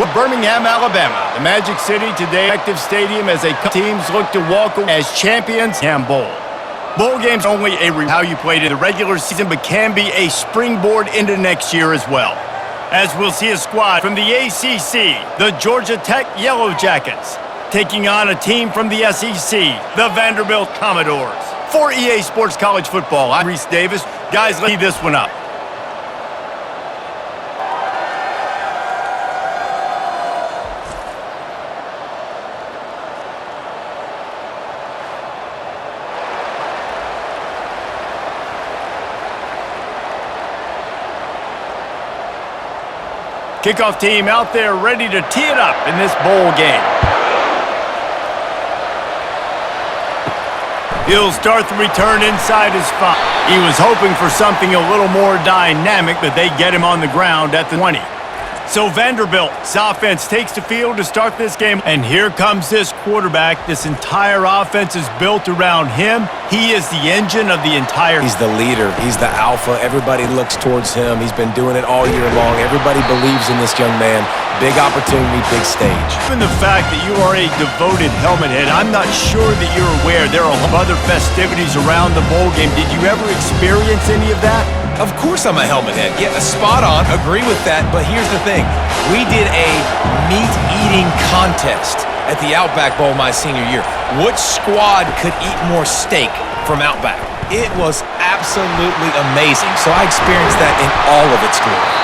With Birmingham, Alabama, the Magic City today active stadium as teams look to walk away as champions. Bowl. Bowl games only how you played in the regular season, but can be a springboard into next year as well. As we'll see a squad from the ACC, the Georgia Tech Yellow Jackets, taking on a team from the SEC, the Vanderbilt Commodores. For EA Sports College Football, I'm Reese Davis. Guys, let's leave this one up. Kickoff team out there ready to tee it up in this bowl game. He'll start the return inside his 5. He was hoping for something a little more dynamic, but they get him on the ground at the 20. So Vanderbilt's offense takes the field to start this game. And here comes this quarterback. This entire offense is built around him. He is the engine of the entire... He's the leader. He's the alpha. Everybody looks towards him. He's been doing it all year long. Everybody believes in this young man. Big opportunity, big stage. Given the fact that you are a devoted helmet head, I'm not sure that you're aware there are other festivities around the bowl game. Did you ever experience any of that? Of course I'm a helmet head. Yeah, spot on. Agree with that. But here's the thing. We did a meat-eating contest at the Outback Bowl my senior year. Which squad could eat more steak from Outback? It was absolutely amazing. So I experienced that in all of its glory.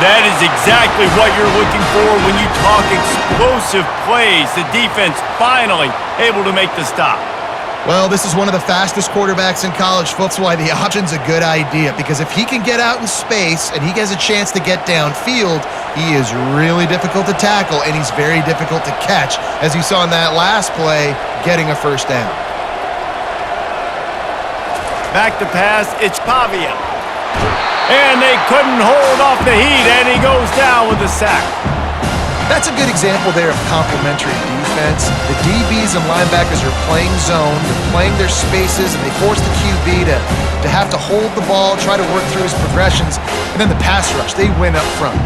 That is exactly what you're looking for when you talk explosive plays. The defense finally able to make the stop. Well, this is one of the fastest quarterbacks in college football. That's why the option's a good idea, because if he can get out in space and he has a chance to get downfield, he is really difficult to tackle and he's very difficult to catch, as you saw in that last play, getting a first down. Back to pass, it's Pavia. And they couldn't hold off the heat, and he goes down with a sack. That's a good example there of complementary defense. The DBs and linebackers are playing zone, they're playing their spaces, and they force the QB to have to hold the ball, try to work through his progressions, and then the pass rush, they win up front.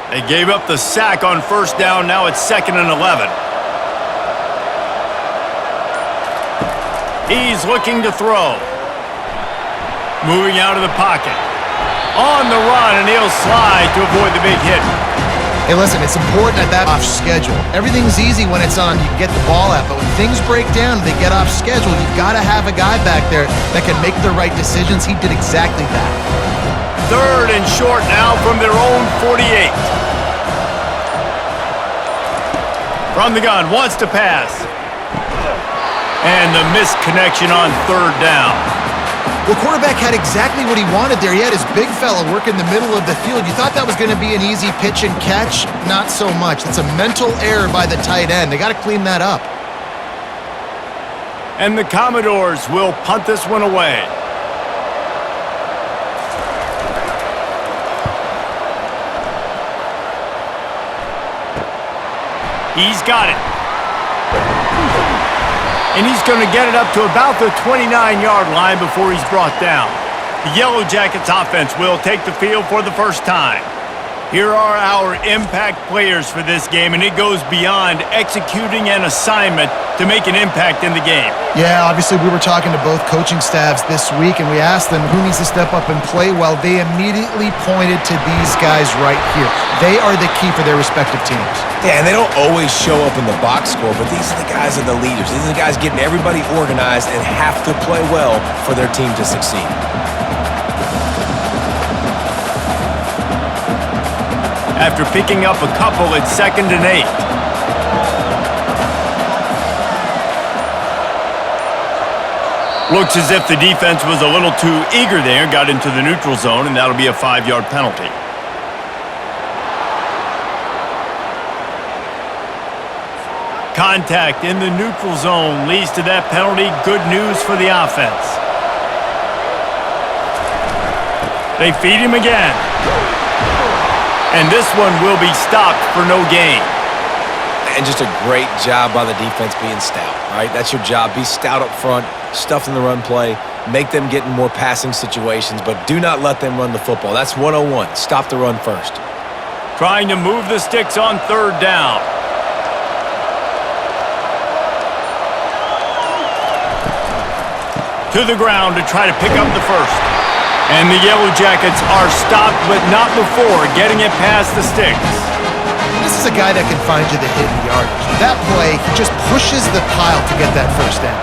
They gave up the sack on first down, now it's 2nd and 11. He's looking to throw. Moving out of the pocket. On the run, and he'll slide to avoid the big hit. Hey, listen, it's important at that off schedule. Everything's easy when it's on, you can get the ball out, but when things break down and they get off schedule, you've got to have a guy back there that can make the right decisions. He did exactly that. 3rd and short now from their own 48. From the gun, wants to pass. And the missed connection on 3rd down. Well, quarterback had exactly what he wanted there. He had his big fella work in the middle of the field. You thought that was going to be an easy pitch and catch? Not so much. It's a mental error by the tight end. They got to clean that up. And the Commodores will punt this one away. He's got it. And he's going to get it up to about the 29-yard line before he's brought down. The Yellow Jackets offense will take the field for the first time. Here are our impact players for this game, and it goes beyond executing an assignment to make an impact in the game. Yeah, obviously we were talking to both coaching staffs this week, and we asked them who needs to step up and play well. They immediately pointed to these guys right here. They are the key for their respective teams. Yeah, and they don't always show up in the box score, but these are the guys that are the leaders. These are the guys getting everybody organized and have to play well for their team to succeed. After picking up a couple, it's 2nd and 8. Looks as if the defense was a little too eager there, got into the neutral zone, and that'll be a 5-yard penalty. Contact in the neutral zone leads to that penalty. Good news for the offense. They feed him again. And this one will be stopped for no gain. And just a great job by the defense being stout, all right? That's your job. Be stout up front, stuff in the run play, make them get in more passing situations, but do not let them run the football. That's 101. Stop the run first. Trying to move the sticks on third down. To the ground to try to pick up the first. And the Yellow Jackets are stopped, but not before getting it past the sticks. This is a guy that can find you the hidden yardage. That play, he just pushes the pile to get that first down.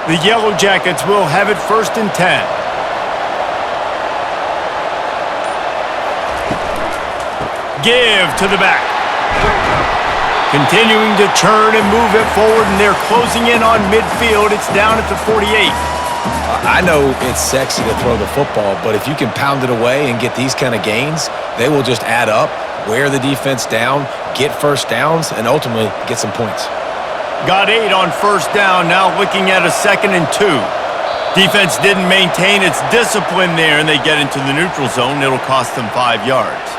The Yellow Jackets will have it 1st and 10. Give to the back. Continuing to turn and move it forward, and they're closing in on midfield. It's down at the 48. I know it's sexy to throw the football, but if you can pound it away and get these kind of gains, they will just add up, wear the defense down, get first downs, and ultimately get some points. Got 8 on 1st down, now looking at a 2nd and 2. Defense didn't maintain its discipline there, and they get into the neutral zone. It'll cost them 5 yards.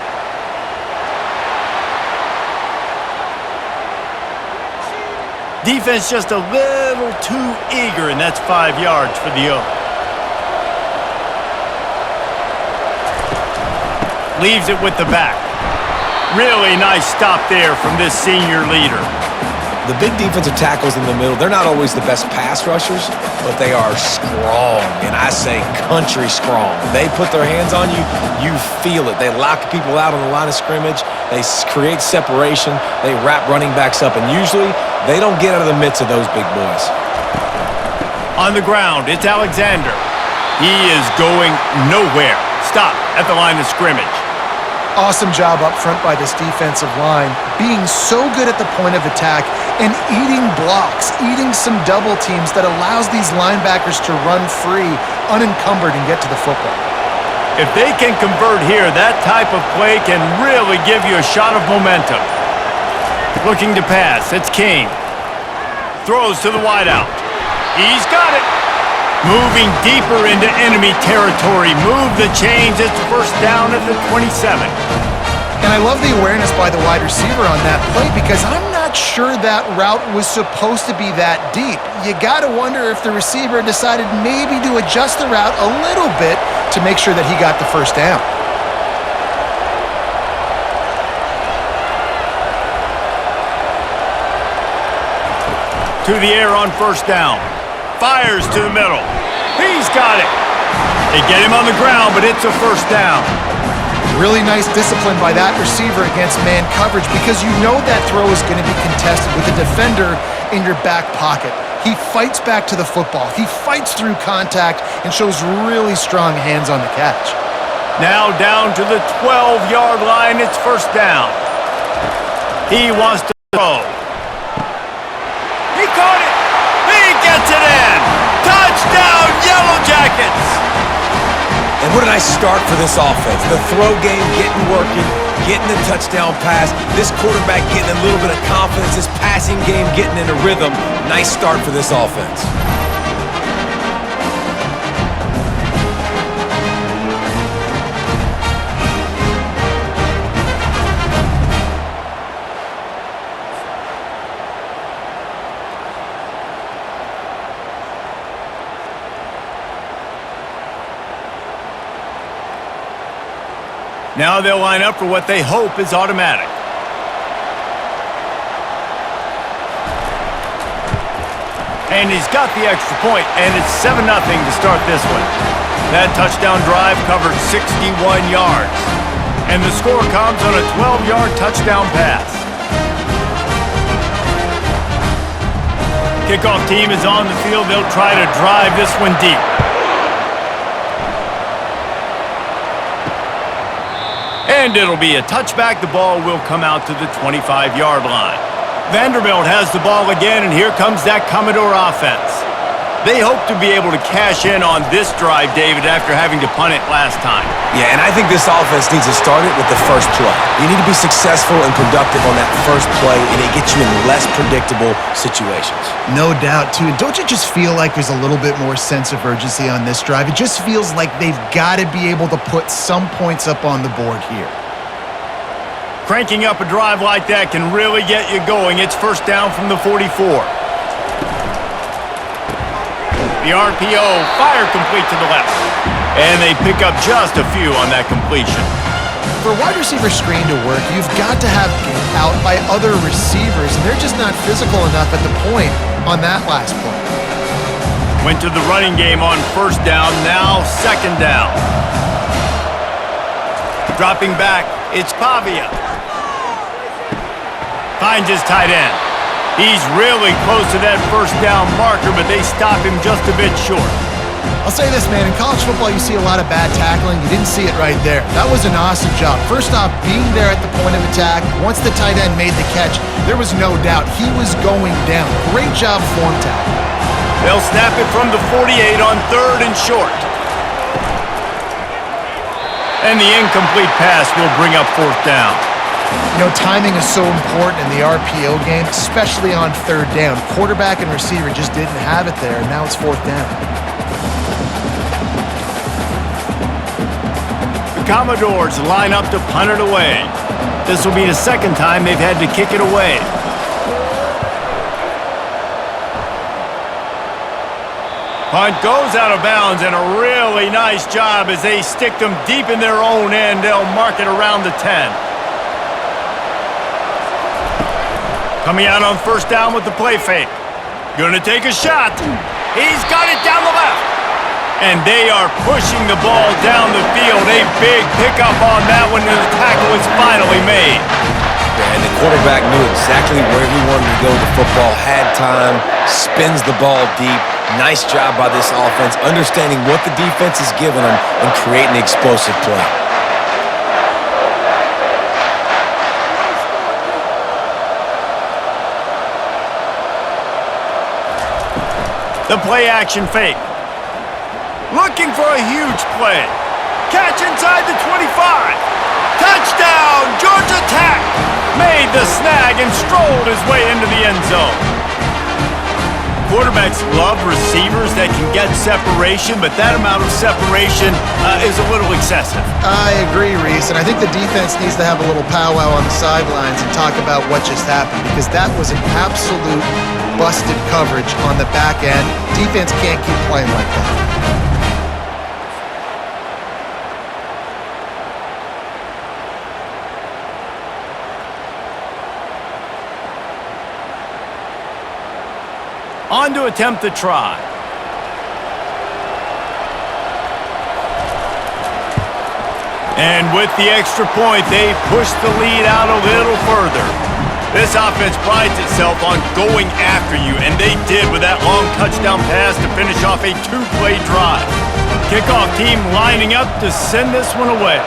Defense just a little too eager, and that's 5 yards for the Oak. Leaves it with the back. Really nice stop there from this senior leader. The big defensive tackles in the middle, they're not always the best pass rushers, but they are strong, and I say country strong. They put their hands on you, you feel it. They lock people out on the line of scrimmage. They create separation. They wrap running backs up, and usually they don't get out of the midst of those big boys. On the ground, it's Alexander. He is going nowhere. Stop at the line of scrimmage. Awesome job up front by this defensive line, being so good at the point of attack and eating blocks, eating some double teams that allows these linebackers to run free, unencumbered, and get to the football. If they can convert here, that type of play can really give you a shot of momentum. Looking to pass, it's King. Throws to the wideout. He's got it. Moving deeper into enemy territory. Move the chains. It's 1st down at the 27. And I love the awareness by the wide receiver on that play because I'm not sure that route was supposed to be that deep. You got to wonder if the receiver decided maybe to adjust the route a little bit to make sure that he got the 1st down. To the air on 1st down. Fires to the middle. He's got it. They get him on the ground, but it's a 1st down. Really nice discipline by that receiver against man coverage because you know that throw is going to be contested with a defender in your back pocket. He fights back to the football. He fights through contact and shows really strong hands on the catch. Now down to the 12-yard line. It's 1st down. He wants to throw. He caught it. He gets it in. Touchdown, Yellow Jackets. And what a nice start for this offense. The throw game getting working, getting the touchdown pass. This quarterback getting a little bit of confidence. This passing game getting in a rhythm. Nice start for this offense. Now they'll line up for what they hope is automatic. And he's got the extra point, and it's 7-0 to start this one. That touchdown drive covered 61 yards. And the score comes on a 12-yard touchdown pass. Kickoff team is on the field. They'll try to drive this one deep. And it'll be a touchback. The ball will come out to the 25-yard line. Vanderbilt has the ball again, and here comes that Commodore offense. They hope to be able to cash in on this drive, David, after having to punt it last time. Yeah, and I think this offense needs to start it with the first play. You need to be successful and productive on that first play, and it gets you in less predictable situations. No doubt, too. And don't you just feel like there's a little bit more sense of urgency on this drive? It just feels like they've got to be able to put some points up on the board here. Cranking up a drive like that can really get you going. It's 1st down from the 44. The RPO, fire complete to the left. And they pick up just a few on that completion. For a wide receiver screen to work, you've got to have out by other receivers, and they're just not physical enough at the point on that last play. Went to the running game on first down, now second down. Dropping back, it's Pavia. Finds his tight end. He's really close to that first down marker, but they stop him just a bit short. I'll say this, man. In college football, you see a lot of bad tackling. You didn't see it right there. That was an awesome job. First off, being there at the point of attack. Once the tight end made the catch, there was no doubt he was going down. Great job form tackle. They'll snap it from the 48 on third and short. And the incomplete pass will bring up fourth down. You know, timing is so important in the RPO game, especially on third down. Quarterback and receiver just didn't have it there, and now it's fourth down. The Commodores line up to punt it away. This will be the second time they've had to kick it away. Punt goes out of bounds, and a really nice job as they stick them deep in their own end. They'll mark it around the 10. Coming out on first down with the play fake. Gonna take a shot. He's got it down the left. And they are pushing the ball down the field. A big pickup on that one, and the tackle is finally made. Yeah, and the quarterback knew exactly where he wanted to go with the football, had time, spins the ball deep. Nice job by this offense, understanding what the defense is giving them and creating an explosive play. The play-action fake. Looking for a huge play. Catch inside the 25. Touchdown, Georgia Tech. Made the snag and strolled his way into the end zone. Quarterbacks love receivers that can get separation, but that amount of separation is a little excessive. I agree, Reese, and I think the defense needs to have a little powwow on the sidelines and talk about what just happened, because that was an absolute busted coverage on the back end. Defense can't keep playing like that. On to attempt the try. And with the extra point, they push the lead out a little further. This offense prides itself on going after you, and they did with that long touchdown pass to finish off a two-play drive. Kickoff team lining up to send this one away.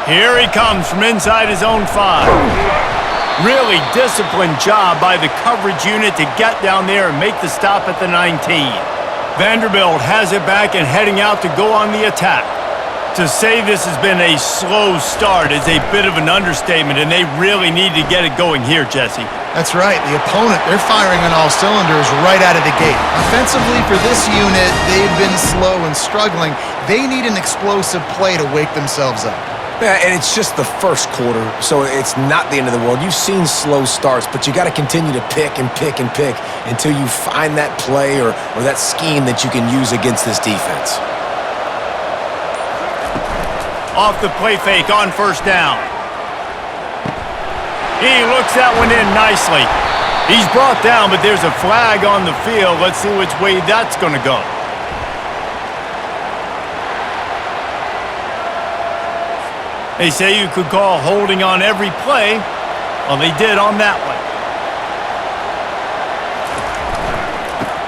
Here he comes from inside his own 5. Really disciplined job by the coverage unit to get down there and make the stop at the 19. Vanderbilt has it back and heading out to go on the attack. To say this has been a slow start is a bit of an understatement, and they really need to get it going here, Jesse. That's right. The opponent, they're firing on all cylinders right out of the gate. Offensively, for this unit, they've been slow and struggling. They need an explosive play to wake themselves up. Yeah, and it's just the first quarter, so it's not the end of the world. You've seen slow starts, but you got to continue to pick and pick and pick until you find that play or that scheme that you can use against this defense. Off the play fake on first down. He looks that one in nicely. He's brought down, but there's a flag on the field. Let's see which way that's going to go. They say you could call holding on every play. Well, they did on that one.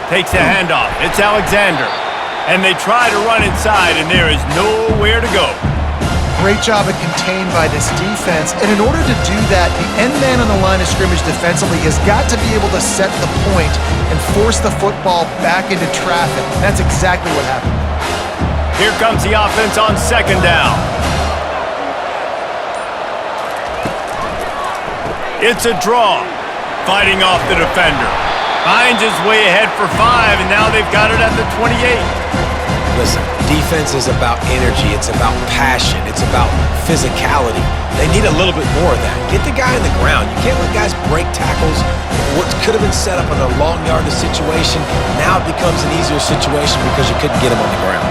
Takes the handoff. It's Alexander. And they try to run inside, and there is nowhere to go. Great job of contained by this defense. And in order to do that, the end man on the line of scrimmage defensively has got to be able to set the point and force the football back into traffic. That's exactly what happened. Here comes the offense on second down. It's a draw. Fighting off the defender. Finds his way ahead for 5, and now they've got it at the 28. Listen, defense is about energy. It's about passion. It's about physicality. They need a little bit more of that. Get the guy on the ground. You can't let guys break tackles. What could have been set up in a long yardage situation, now it becomes an easier situation because you couldn't get him on the ground.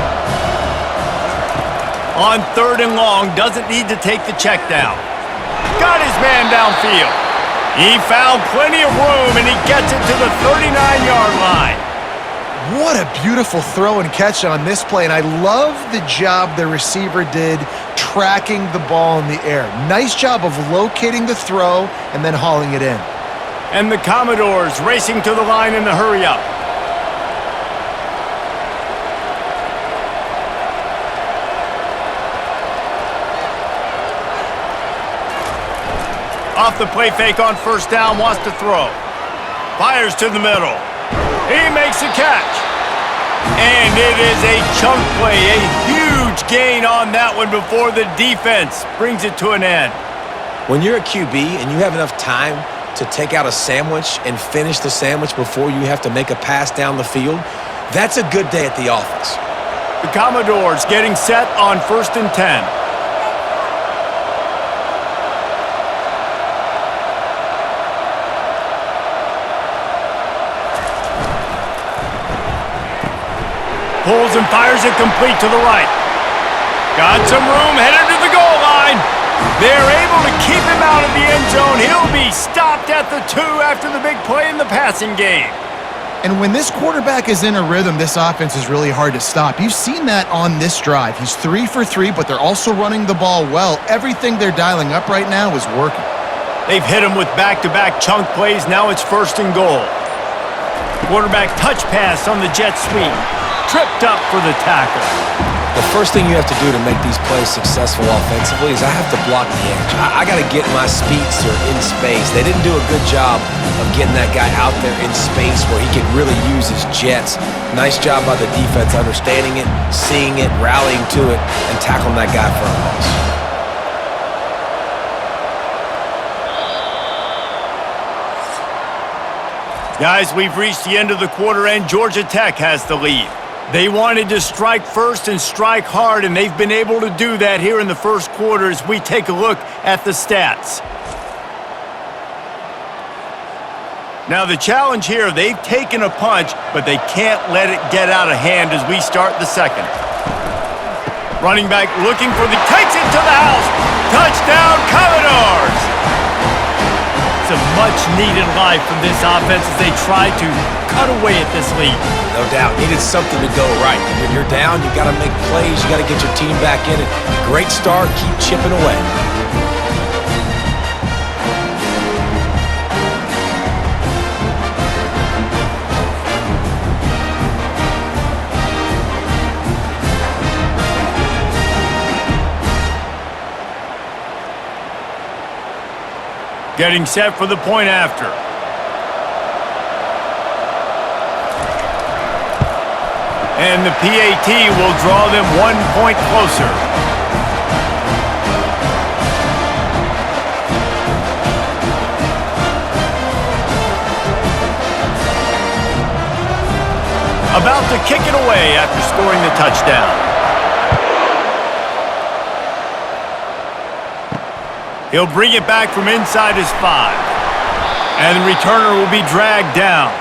On 3rd and long, doesn't need to take the check down. Got his man downfield. He found plenty of room, and he gets it to the 39-yard line. What a beautiful throw and catch on this play, and I love the job the receiver did tracking the ball in the air. Nice job of locating the throw and then hauling it in. And the Commodores racing to the line in the hurry-up. Off the play fake on 1st down, wants to throw. Fires to the middle. He makes a catch. And it is a chunk play, a huge gain on that one before the defense brings it to an end. When you're a QB and you have enough time to take out a sandwich and finish the sandwich before you have to make a pass down the field, that's a good day at the office. The Commodores getting set on 1st and 10. Pulls and fires it complete to the right. Got some room, headed to the goal line. They're able to keep him out of the end zone. He'll be stopped at the 2 after the big play in the passing game. And when this quarterback is in a rhythm, this offense is really hard to stop. You've seen that on this drive. He's 3 for 3, but they're also running the ball well. Everything they're dialing up right now is working. They've hit him with back-to-back chunk plays. Now it's 1st and goal. Quarterback touch pass on the jet sweep. Tripped up for the tackle. The first thing you have to do to make these plays successful offensively is I have to block the edge. I got to get my speedster in space. They didn't do a good job of getting that guy out there in space where he could really use his jets. Nice job by the defense understanding it, seeing it, rallying to it, and tackling that guy for a loss. Guys, we've reached the end of the quarter, and Georgia Tech has the lead. They wanted to strike first and strike hard, and they've been able to do that here in the first quarter as we take a look at the stats. Now, the challenge here, they've taken a punch, but they can't let it get out of hand as we start the second. Running back looking for takes it to the house. Touchdown, Commodores! It's a much-needed life from this offense as they try to cut away at this lead. No doubt. Needed something to go right. When you're down, you got to make plays. You got to get your team back in it. Great start. Keep chipping away. Getting set for the point after. And the PAT will draw them 1 point closer. About to kick it away after scoring the touchdown. He'll bring it back from inside his 5. And the returner will be dragged down.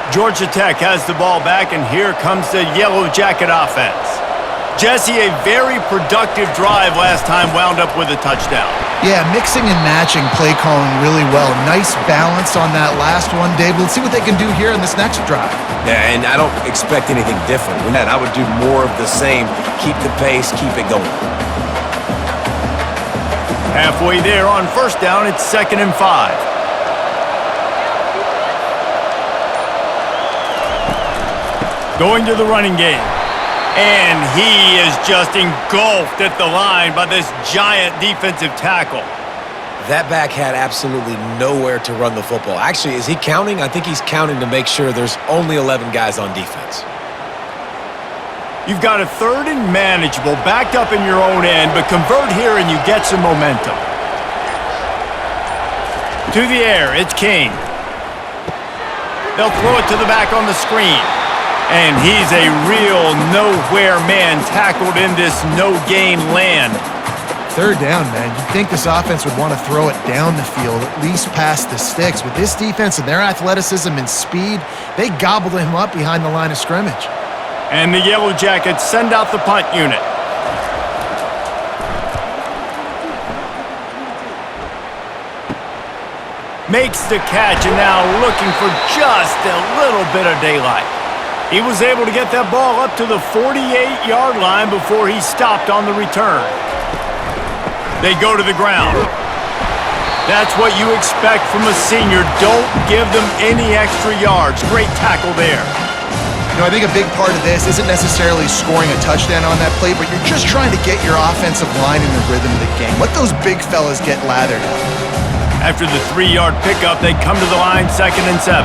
Georgia Tech has the ball back, and here comes the Yellow Jacket offense. Jesse, a very productive drive last time, wound up with a touchdown. Yeah, mixing and matching play calling really well. Nice balance on that last one, Dave. Let's see what they can do here in this next drive. Yeah, and I don't expect anything different. I would do more of the same. Keep the pace, keep it going. Halfway there on 1st down, it's 2nd and 5. Going to the running game. And he is just engulfed at the line by this giant defensive tackle. That back had absolutely nowhere to run the football. Actually, is he counting? I think he's counting to make sure there's only 11 guys on defense. You've got a 3rd and manageable, backed up in your own end, but convert here and you get some momentum. To the air, it's King. They'll throw it to the back on the screen. And he's a real nowhere man tackled in this no-gain land. Third down, man. You'd think this offense would want to throw it down the field, at least past the sticks. With this defense and their athleticism and speed, they gobbled him up behind the line of scrimmage. And the Yellow Jackets send out the punt unit. Makes the catch and now looking for just a little bit of daylight. He was able to get that ball up to the 48-yard line before he stopped on the return. They go to the ground. That's what you expect from a senior. Don't give them any extra yards. Great tackle there. You know, I think a big part of this isn't necessarily scoring a touchdown on that play, but you're just trying to get your offensive line in the rhythm of the game. Let those big fellas get lathered up. After the 3-yard pickup, they come to the line, 2nd and 7.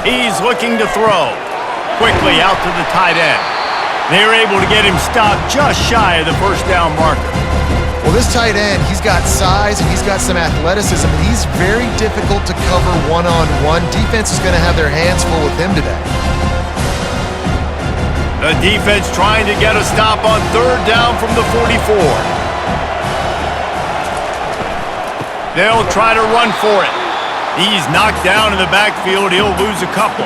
He's looking to throw. Quickly out to the tight end. They're able to get him stopped just shy of the first down marker. Well, this tight end, he's got size and he's got some athleticism, and he's very difficult to cover one-on-one. Defense is going to have their hands full with him today. The defense trying to get a stop on 3rd down from the 44. They'll try to run for it. He's knocked down in the backfield. He'll lose a couple.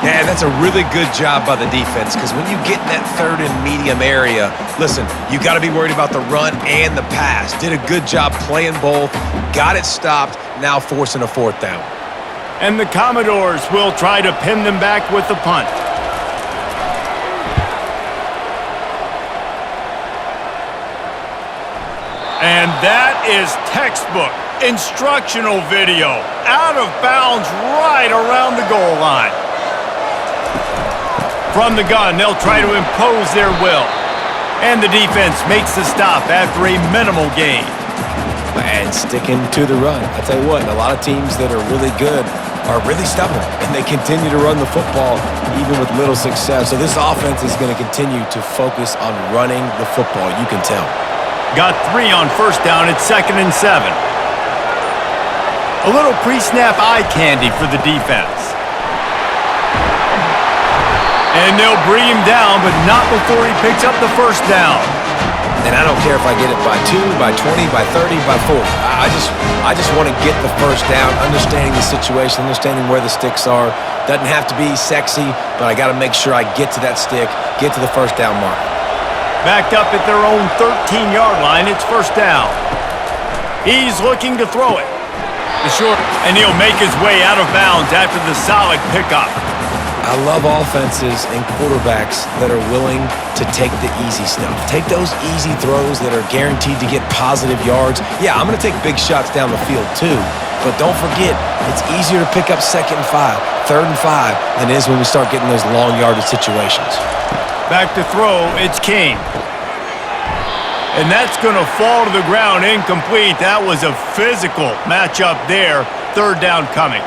Yeah, that's a really good job by the defense, because when you get in that 3rd and medium area, listen, you got to be worried about the run and the pass. Did a good job playing both, got it stopped, now forcing a 4th down. And the Commodores will try to pin them back with the punt. And that is textbook instructional video. Out of bounds right around the goal line. From the gun, they'll try to impose their will. And the defense makes the stop after a minimal gain. And sticking to the run. I tell you what, a lot of teams that are really good are really stubborn, and they continue to run the football even with little success. So this offense is going to continue to focus on running the football, you can tell. Got 3 on 1st down at 2nd and 7. A little pre-snap eye candy for the defense. And they'll bring him down, but not before he picks up the 1st down. And I don't care if I get it by 2, by 20, by 30, by 4. I just want to get the 1st down, understanding the situation, understanding where the sticks are. Doesn't have to be sexy, but I got to make sure I get to that stick, get to the 1st down mark. Backed up at their own 13-yard line, it's 1st down. He's looking to throw it. The short, and he'll make his way out of bounds after the solid pickup. I love offenses and quarterbacks that are willing to take the easy stuff. Take those easy throws that are guaranteed to get positive yards. Yeah, I'm going to take big shots down the field too, but don't forget, it's easier to pick up 2nd and 5, 3rd and 5 than it is when we start getting those long yardage situations. Back to throw, it's King. And that's going to fall to the ground incomplete. That was a physical matchup there. 3rd down coming.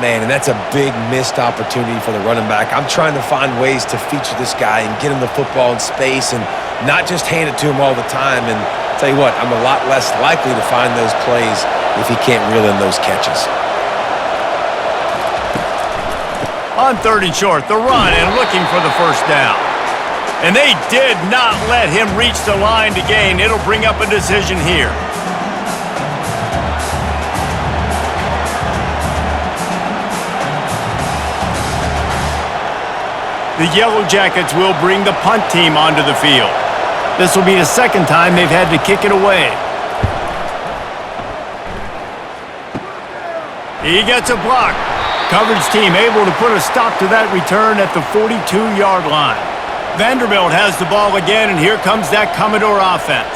Man, and that's a big missed opportunity for the running back. I'm trying to find ways to feature this guy and get him the football in space and not just hand it to him all the time. And I'll tell you what, I'm a lot less likely to find those plays if he can't reel in those catches. On 3rd and short, the run and looking for the 1st down. And they did not let him reach the line to gain. It'll bring up a decision here. The Yellow Jackets will bring the punt team onto the field. This will be the 2nd time they've had to kick it away. He gets a block. Coverage team able to put a stop to that return at the 42-yard line. Vanderbilt has the ball again, and here comes that Commodore offense.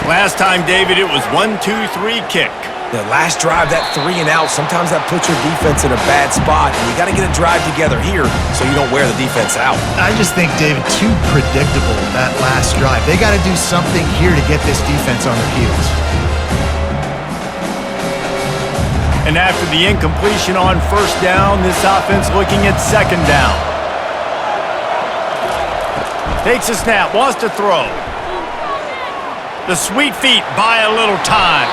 Last time, David, it was 1-2-3 kick. The last drive, that 3 and out, sometimes that puts your defense in a bad spot, and you got to get a drive together here so you don't wear the defense out. I just think, David, too predictable that last drive. They got to do something here to get this defense on their heels. And after the incompletion on 1st down, this offense looking at 2nd down. Takes a snap, wants to throw. The sweet feet buy a little time.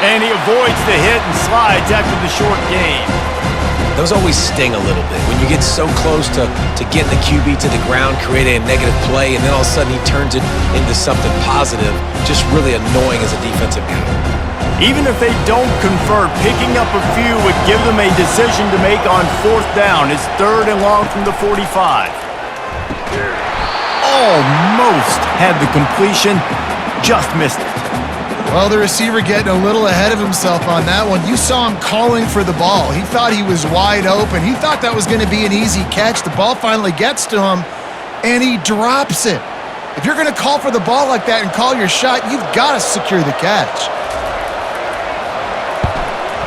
And he avoids the hit and slides after the short gain. Those always sting a little bit when you get so close to getting the QB to the ground, creating a negative play, and then all of a sudden he turns it into something positive. Just really annoying as a defensive guy. Even if they don't convert, picking up a few would give them a decision to make on 4th down. It's 3rd and long from the 45. Almost had the completion, just missed it. Well, the receiver getting a little ahead of himself on that one. You saw him calling for the ball. He thought he was wide open. He thought that was going to be an easy catch. The ball finally gets to him, and he drops it. If you're going to call for the ball like that and call your shot, you've got to secure the catch.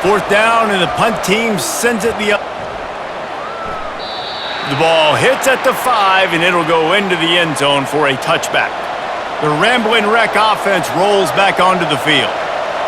4th down, and the punt team sends it the other. The ball hits at the 5, and it'll go into the end zone for a touchback. The Rambling Wreck offense rolls back onto the field.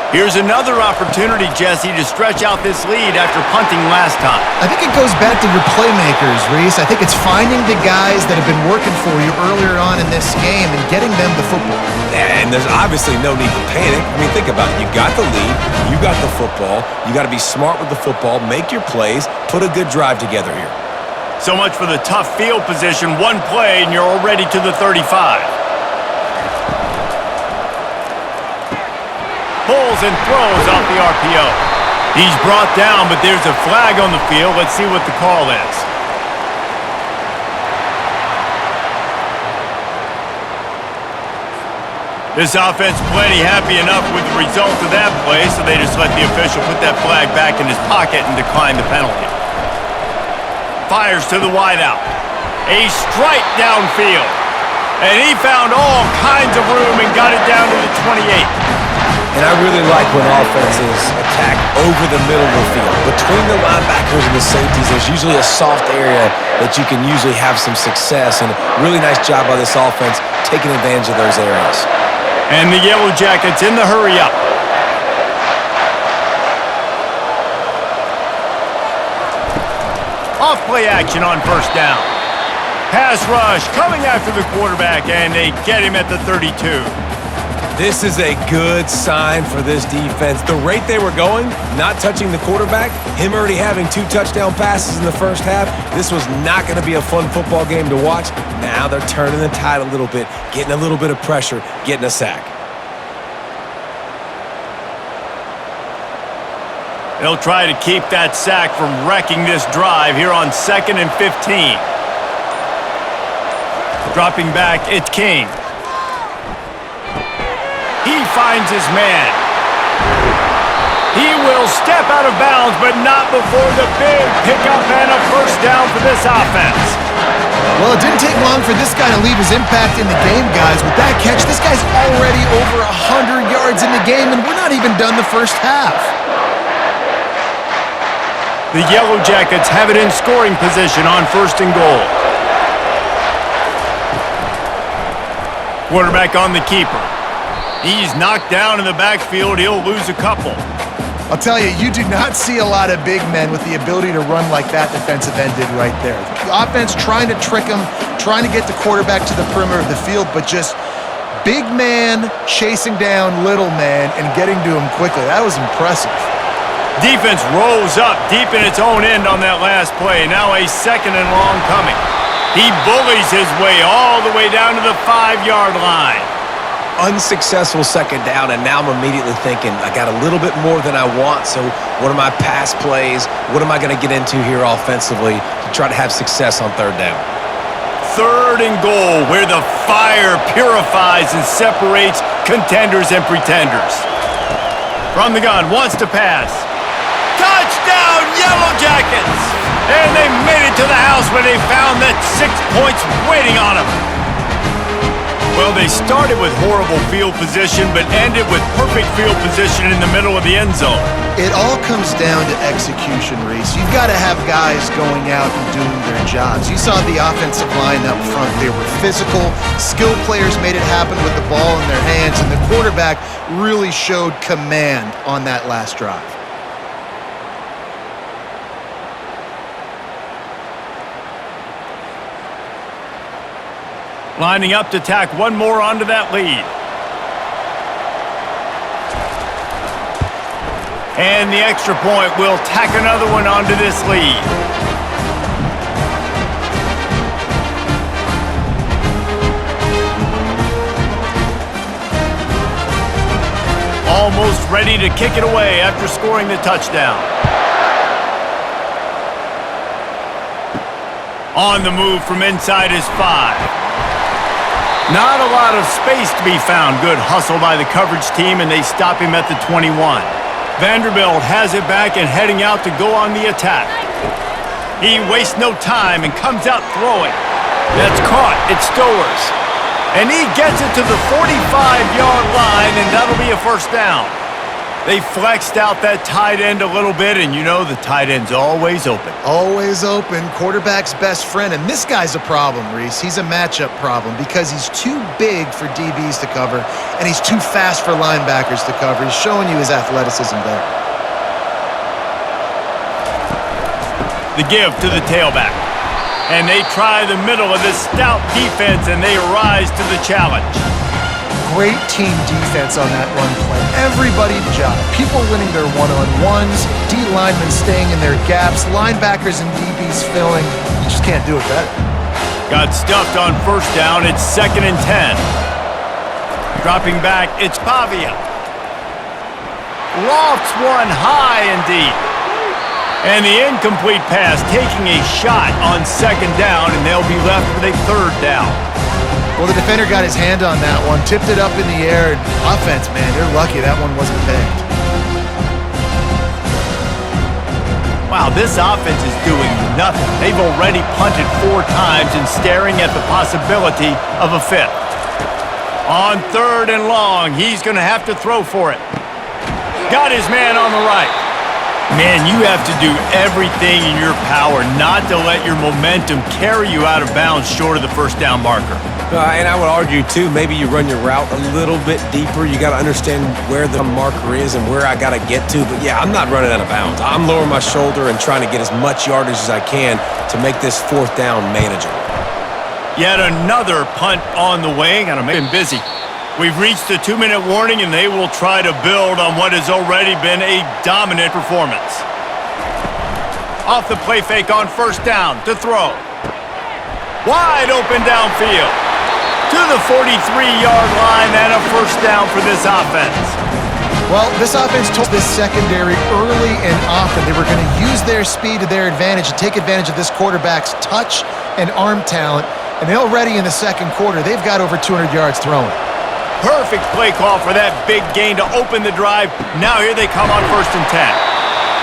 Here's another opportunity, Jesse, to stretch out this lead after punting last time. I think it goes back to your playmakers, Reese. I think it's finding the guys that have been working for you earlier on in this game and getting them the football. And there's obviously no need to panic. I mean, think about it. You got the lead. You got the football. You got to be smart with the football. Make your plays. Put a good drive together here. So much for the tough field position. One play, and you're already to the 35. Pulls and throws off the RPO. He's brought down, but there's a flag on the field. Let's see what the call is. This offense plenty happy enough with the result of that play, so they just let the official put that flag back in his pocket and decline the penalty. Fires to the wideout. A strike downfield. And he found all kinds of room and got it down to the 28. And I really like when offenses attack over the middle of the field. Between the linebackers and the safeties, there's usually a soft area that you can usually have some success. And really nice job by this offense taking advantage of those areas. And the Yellow Jackets in the hurry up. Off play action on 1st down. Pass rush coming after the quarterback, and they get him at the 32. This is a good sign for this defense. The rate they were going, not touching the quarterback, him already having 2 touchdown passes in the first half, this was not going to be a fun football game to watch. Now they're turning the tide a little bit, getting a little bit of pressure, getting a sack. They'll try to keep that sack from wrecking this drive here on 2nd and 15. Dropping back, it's King. He finds his man. He will step out of bounds, but not before the big pickup and a 1st down for this offense. Well, it didn't take long for this guy to leave his impact in the game, guys. With that catch, this guy's already over 100 yards in the game, and we're not even done the first half. The Yellow Jackets have it in scoring position on 1st and goal. Quarterback on the keeper. He's knocked down in the backfield. He'll lose a couple. I'll tell you, you do not see a lot of big men with the ability to run like that defensive end did right there. The offense trying to trick him, trying to get the quarterback to the perimeter of the field, but just big man chasing down little man and getting to him quickly. That was impressive. Defense rolls up deep in its own end on that last play. Now a 2nd and long coming. He bullies his way all the way down to the 5-yard line. Unsuccessful 2nd down, and now I'm immediately thinking, I got a little bit more than I want, so what are my pass plays? What am I going to get into here offensively to try to have success on 3rd down? 3rd and goal, where the fire purifies and separates contenders and pretenders. From the gun, wants to pass. Touchdown, Yellow Jackets! And they made it to the house when they found that 6 points waiting on them. Well, they started with horrible field position, but ended with perfect field position in the middle of the end zone. It all comes down to execution, Reese. You've got to have guys going out and doing their jobs. You saw the offensive line up front. They were physical. Skilled players made it happen with the ball in their hands, and the quarterback really showed command on that last drive. Lining up to tack one more onto that lead. And the extra point will tack another one onto this lead. Almost ready to kick it away after scoring the touchdown. On the move from inside his 5. Not a lot of space to be found. Good hustle by the coverage team, and they stop him at the 21. Vanderbilt has it back and heading out to go on the attack. He wastes no time and comes out throwing. That's caught. It's Stowers. And he gets it to the 45-yard line, and that'll be a first down. They flexed out that tight end a little bit, and you know the tight end's always open. Always open. Quarterback's best friend. And this guy's a problem, Reese. He's a matchup problem because he's too big for DBs to cover, and he's too fast for linebackers to cover. He's showing you his athleticism there. The give to the tailback. And they try the middle of this stout defense, and they rise to the challenge. Great team defense on that run play. Everybody job. People winning their one-on-ones, D linemen staying in their gaps, linebackers and DBs filling. You just can't do it better. Got stuffed on first down. It's 2nd and 10. Dropping back, it's Pavia. Lofts one high and deep. And the incomplete pass taking a shot on 2nd down, and they'll be left with a 3rd down. Well, the defender got his hand on that one, tipped it up in the air. Offense, man, they're lucky that one wasn't picked. Wow, this offense is doing nothing. They've already punted 4 times and staring at the possibility of a 5th. On 3rd and long, he's going to have to throw for it. Got his man on the right. Man, you have to do everything in your power not to let your momentum carry you out of bounds short of the first down marker. And I would argue, too, maybe you run your route a little bit deeper. You got to understand where the marker is and where I got to get to. But, yeah, I'm not running out of bounds. I'm lowering my shoulder and trying to get as much yardage as I can to make this 4th down manageable. Yet another punt on the way. Got to make him busy. We've reached the 2-minute warning, and they will try to build on what has already been a dominant performance. Off the play fake on first down to throw. Wide open downfield. To the 43-yard line and a first down for this offense. Well, this offense told this secondary early and often they were going to use their speed to their advantage and take advantage of this quarterback's touch and arm talent. And already in the 2nd quarter, they've got over 200 yards thrown. Perfect play call for that big gain to open the drive. Now here they come on 1st and 10.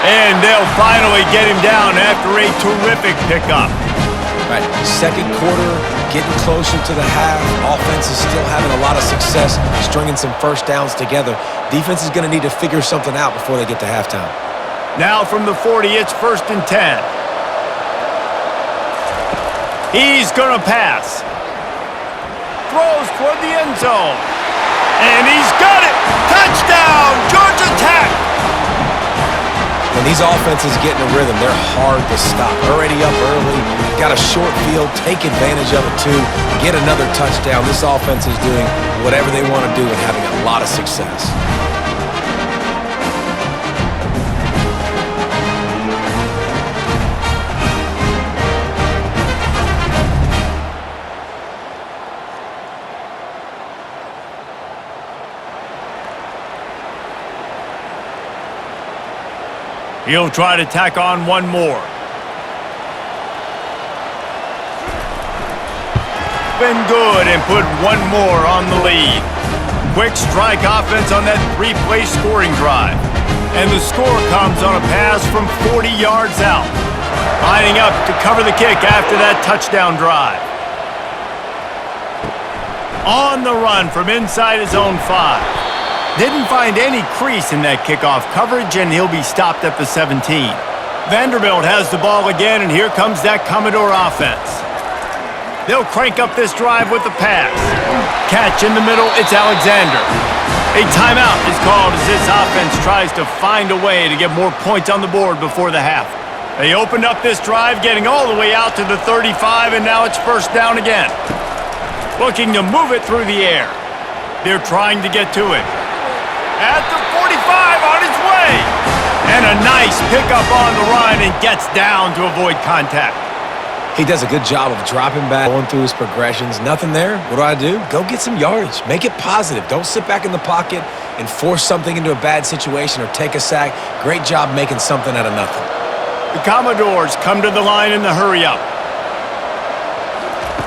And they'll finally get him down after a terrific pickup. Right, 2nd quarter, getting closer to the half. Offense is still having a lot of success stringing some first downs together. Defense is going to need to figure something out before they get to halftime. Now from the 40, it's 1st and 10. He's going to pass. Throws toward the end zone. And he's got it! Touchdown! Georgia Tech! When these offenses get in a rhythm, they're hard to stop. Already up early, got a short field, take advantage of it too, get another touchdown. This offense is doing whatever they want to do and having a lot of success. He'll try to tack on one more. Been good and put one more on the lead. Quick strike offense on that 3-play scoring drive. And the score comes on a pass from 40 yards out. Lining up to cover the kick after that touchdown drive. On the run from inside his own 5. Didn't find any crease in that kickoff coverage, and he'll be stopped at the 17. Vanderbilt has the ball again, and here comes that Commodore offense. They'll crank up this drive with the pass. Catch in the middle, it's Alexander. A timeout is called as this offense tries to find a way to get more points on the board before the half. They opened up this drive, getting all the way out to the 35, and now it's first down again. Looking to move it through the air. They're trying to get to it. At the 45, on its way. And a nice pickup on the run and gets down to avoid contact. He does a good job of dropping back, going through his progressions. Nothing there. What do? Go get some yardage. Make it positive. Don't sit back in the pocket and force something into a bad situation or take a sack. Great job making something out of nothing. The Commodores come to the line in the hurry-up.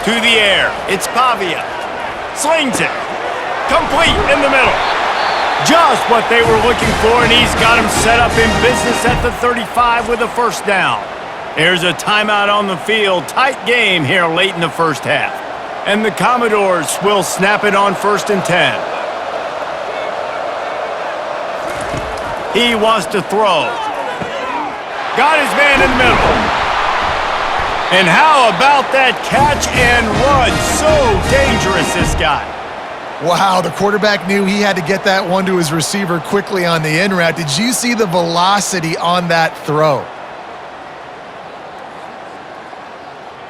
To the air. It's Pavia. Slings it. Complete in the middle. Just what they were looking for, and he's got him set up in business at the 35 with a first down. There's a timeout on the field. Tight game here late in the first half. And the Commodores will snap it on 1st and 10. He wants to throw. Got his man in the middle. And how about that catch and run? So dangerous, this guy. Wow, the quarterback knew he had to get that one to his receiver quickly on the in route. Did you see the velocity on that throw?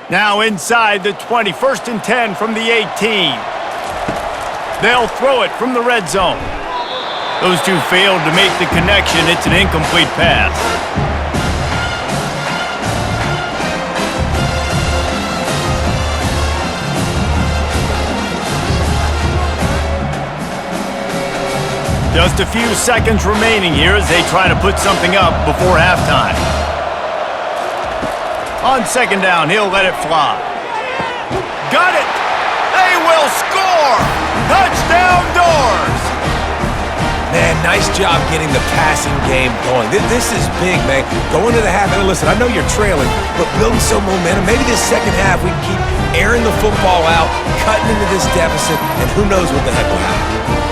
Now inside the 20, 1st and 10 from the 18. They'll throw it from the red zone. Those two failed to make the connection. It's an incomplete pass. Just a few seconds remaining here as they try to put something up before halftime. On 2nd down, he'll let it fly. Got it! They will score! Touchdown Doors! Man, nice job getting the passing game going. This is big, man. Going to the half, and listen, I know you're trailing, but building some momentum. Maybe this second half we can keep airing the football out, cutting into this deficit, and who knows what the heck will happen.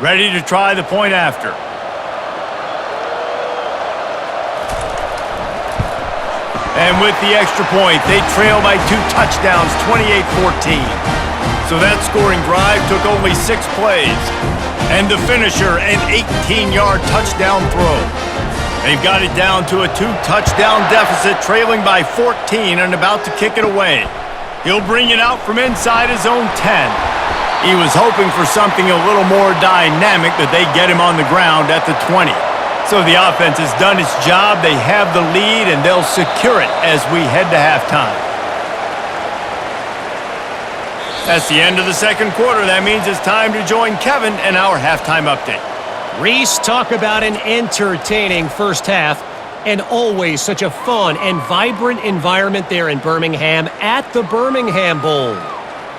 Ready to try the point after. And with the extra point, they trail by 2 touchdowns, 28-14. So that scoring drive took only 6 plays. And the finisher, an 18-yard touchdown throw. They've got it down to a 2-touchdown deficit, trailing by 14 and about to kick it away. He'll bring it out from inside his own 10. He was hoping for something a little more dynamic, but they get him on the ground at the 20. So the offense has done its job. They have the lead, and they'll secure it as we head to halftime. That's the end of the second quarter. That means it's time to join Kevin in our halftime update. Reese, talk about an entertaining first half, and always such a fun and vibrant environment there in Birmingham at the Birmingham Bowl.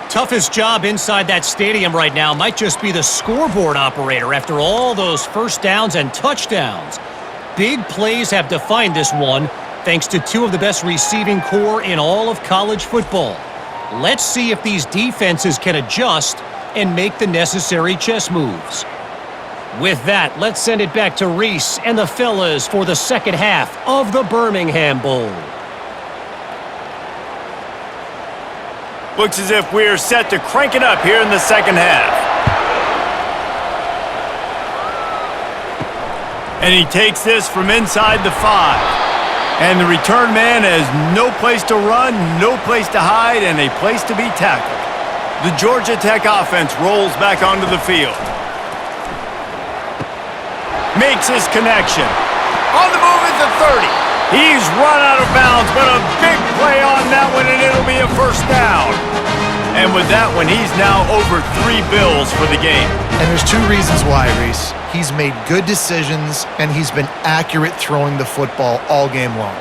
Toughest job inside that stadium right now might just be the scoreboard operator after all those first downs and touchdowns. Big plays have defined this one, thanks to 2 of the best receiving corps in all of college football. Let's see if these defenses can adjust and make the necessary chess moves. With that, let's send it back to Reese and the fellas for the second half of the Birmingham Bowl. Looks as if we're set to crank it up here in the second half. And he takes this from inside the 5. And the return man has no place to run, no place to hide, and a place to be tackled. The Georgia Tech offense rolls back onto the field. Makes his connection. On the move at the 30. He's run out of bounds, but a big play on that one, and it'll be a first down. And with that one, he's now over 3 bills for the game. And there's 2 reasons why, Reese. He's made good decisions, and he's been accurate throwing the football all game long.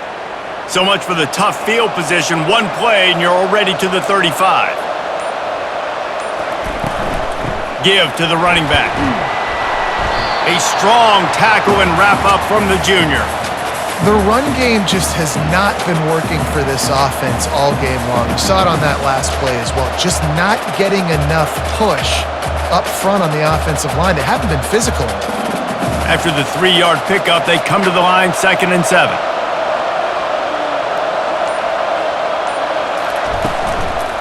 So much for the tough field position. 1 play, and you're already to the 35. Give to the running back. A strong tackle and wrap-up from the junior. The run game just has not been working for this offense all game long. We saw it on that last play as well. Just not getting enough push up front on the offensive line. They haven't been physical enough. After the 3-yard pickup, they come to the line 2nd and 7.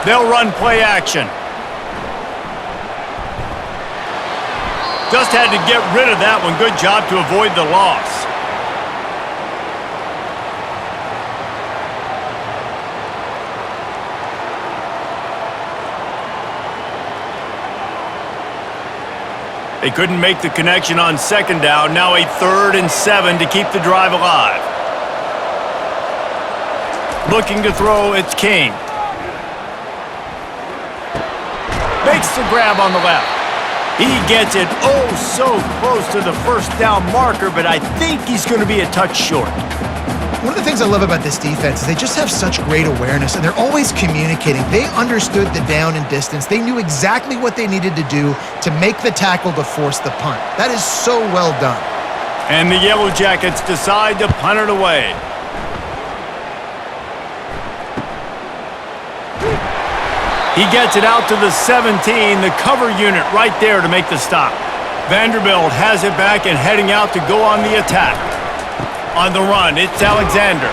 They'll run play action. Just had to get rid of that one. Good job to avoid the loss. They couldn't make the connection on second down. Now a 3rd and 7 to keep the drive alive. Looking to throw, it's King. Makes the grab on the left. He gets it oh so close to the first down marker, but I think he's going to be a touch short. One of the things I love about this defense is they just have such great awareness, and they're always communicating. They understood the down and distance. They knew exactly what they needed to do to make the tackle to force the punt. That is so well done. And the Yellow Jackets decide to punt it away. He gets it out to the 17, the cover unit right there to make the stop. Vanderbilt has it back and heading out to go on the attack. On the run, it's Alexander.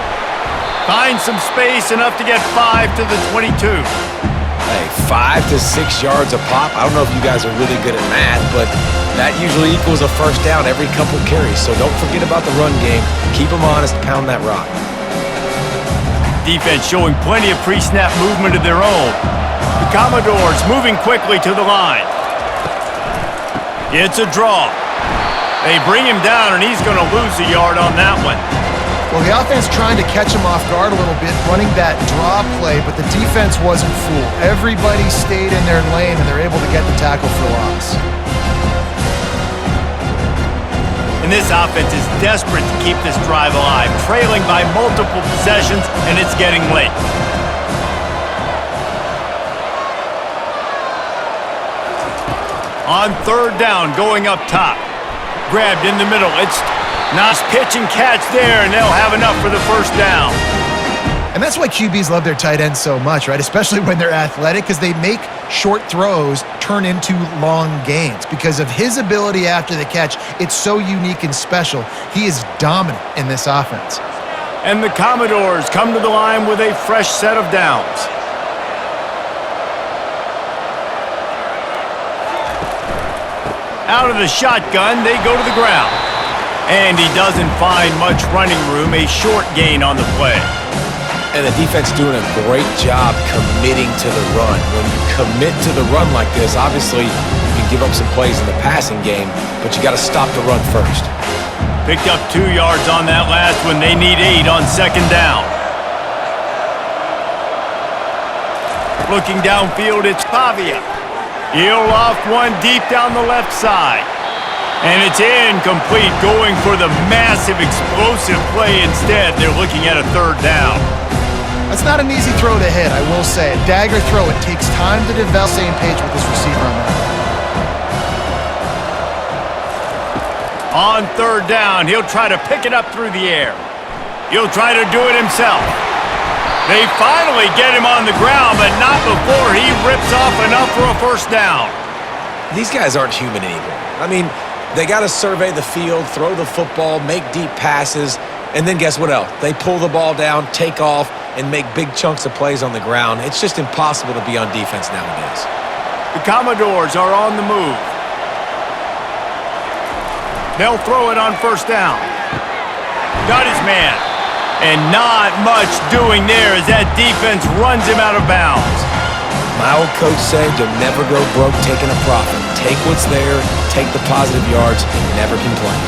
Finds some space, enough to get 5 to the 22. Hey, 5 to 6 yards a pop. I don't know if you guys are really good at math, but that usually equals a first down every couple carries. So don't forget about the run game. Keep them honest, pound that rock. Defense showing plenty of pre-snap movement of their own. The Commodores moving quickly to the line. It's a draw. They bring him down, and he's going to lose a yard on that one. Well, the offense trying to catch him off guard a little bit, running that draw play, but the defense wasn't fooled. Everybody stayed in their lane, and they're able to get the tackle for loss. And this offense is desperate to keep this drive alive, trailing by multiple possessions, and it's getting late. On 3rd down, going up top. Grabbed in the middle. It's nice pitch and catch there, and they'll have enough for the first down. And that's why QBs love their tight ends so much, right? Especially when they're athletic, because they make short throws turn into long gains. Because of his ability after the catch, it's so unique and special. He is dominant in this offense. And the Commodores come to the line with a fresh set of downs. Out of the shotgun, they go to the ground. And he doesn't find much running room, a short gain on the play. And the defense doing a great job committing to the run. When you commit to the run like this, obviously you can give up some plays in the passing game, but you got to stop the run first. Picked up 2 yards on that last one. They need 8 on second down. Looking downfield, it's Pavia. He'll off one deep down the left side. And it's incomplete, going for the massive explosive play instead. They're looking at a 3rd down. That's not an easy throw to hit, I will say. A dagger throw, it takes time to develop same page with this receiver on that. On 3rd down, he'll try to pick it up through the air. He'll try to do it himself. They finally get him on the ground, but not before he rips off enough for a first down. These guys aren't human anymore. I mean, they got to survey the field, throw the football, make deep passes, and then guess what else? They pull the ball down, take off, and make big chunks of plays on the ground. It's just impossible to be on defense nowadays. The Commodores are on the move. They'll throw it on first down. Got his man. And not much doing there as that defense runs him out of bounds. My old coach said you'll never go broke taking a profit. Take what's there, take the positive yards, and never complain.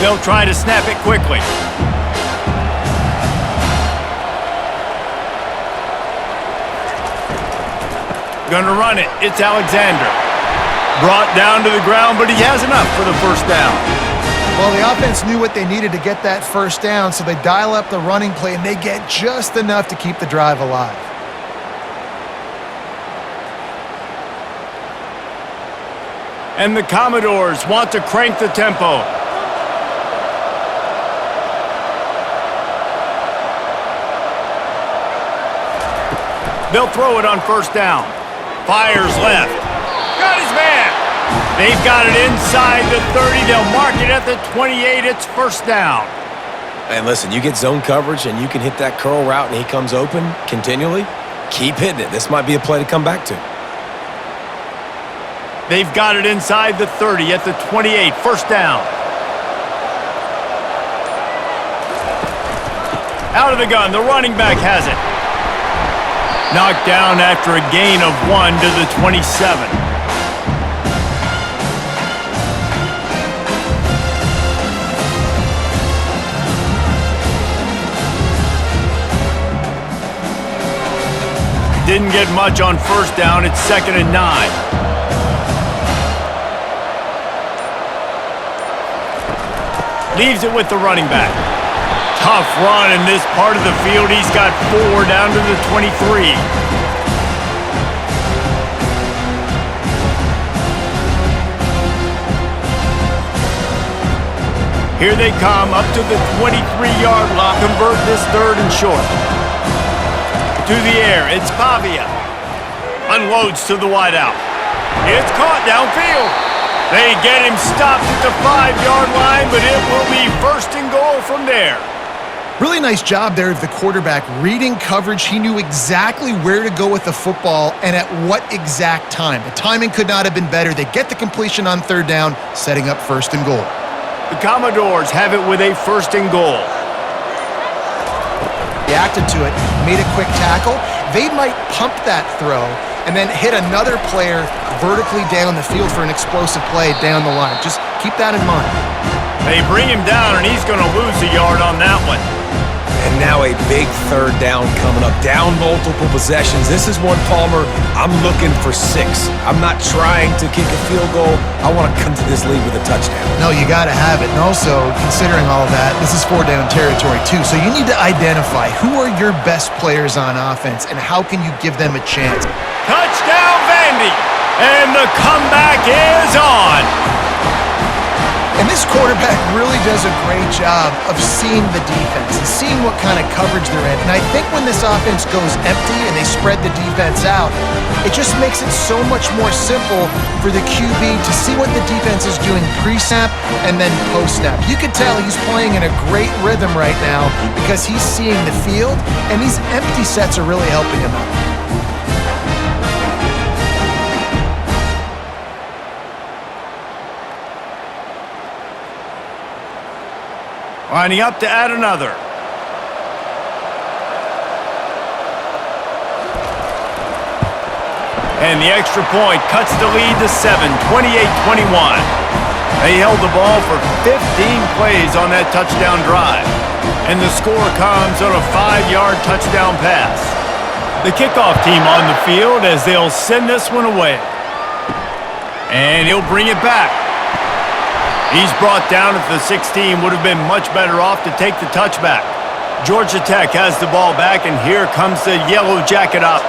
They'll try to snap it quickly. Gonna run it. It's Alexander. Brought down to the ground, but he has enough for the first down. Well, the offense knew what they needed to get that first down, so they dial up the running play, and they get just enough to keep the drive alive. And the Commodores want to crank the tempo. They'll throw it on first down. Fires left. Got his man. They've got it inside the 30. They'll mark it at the 28. It's first down. And listen, you get zone coverage and you can hit that curl route and he comes open continually. Keep hitting it. This might be a play to come back to. They've got it inside the 30 at the 28, first down. Out of the gun, the running back has it. Knocked down after a gain of 1 to the 27. Didn't get much on first down. It's 2nd and 9. Leaves it with the running back. Tough run in this part of the field. He's got 4 down to the 23. Here they come up to the 23-yard line. Convert this 3rd and short. To the air, it's Pavia. Unloads to the wideout. It's caught downfield. They get him stopped at the 5-yard line, but it will be 1st and goal from there. Really nice job there of the quarterback reading coverage. He knew exactly where to go with the football and at what exact time. The timing could not have been better. They get the completion on 3rd down, setting up 1st and goal. The Commodores have it with a 1st and goal. Reacted to it, made a quick tackle. They might pump that throw and then hit another player vertically down the field for an explosive play down the line. Just keep that in mind. They bring him down, and he's going to lose a yard on that one. And now a big 3rd down coming up. Down multiple possessions. This is one, Palmer, I'm looking for 6. I'm not trying to kick a field goal. I want to come to this lead with a touchdown. No, you got to have it. And also, considering all that, this is 4-down territory too. So you need to identify who are your best players on offense and how can you give them a chance. Touchdown, Vandy! And the comeback is on! And this quarterback really does a great job of seeing the defense and seeing what kind of coverage they're in. And I think when this offense goes empty and they spread the defense out, it just makes it so much more simple for the QB to see what the defense is doing pre-snap and then post-snap. You can tell he's playing in a great rhythm right now because he's seeing the field, and these empty sets are really helping him out. Lining up to add another. And the extra point cuts the lead to 7, 28-21. They held the ball for 15 plays on that touchdown drive. And the score comes on a 5-yard touchdown pass. The kickoff team on the field as they'll send this one away. And he'll bring it back. He's brought down at the 16, would have been much better off to take the touchback. Georgia Tech has the ball back, and here comes the Yellow Jacket up.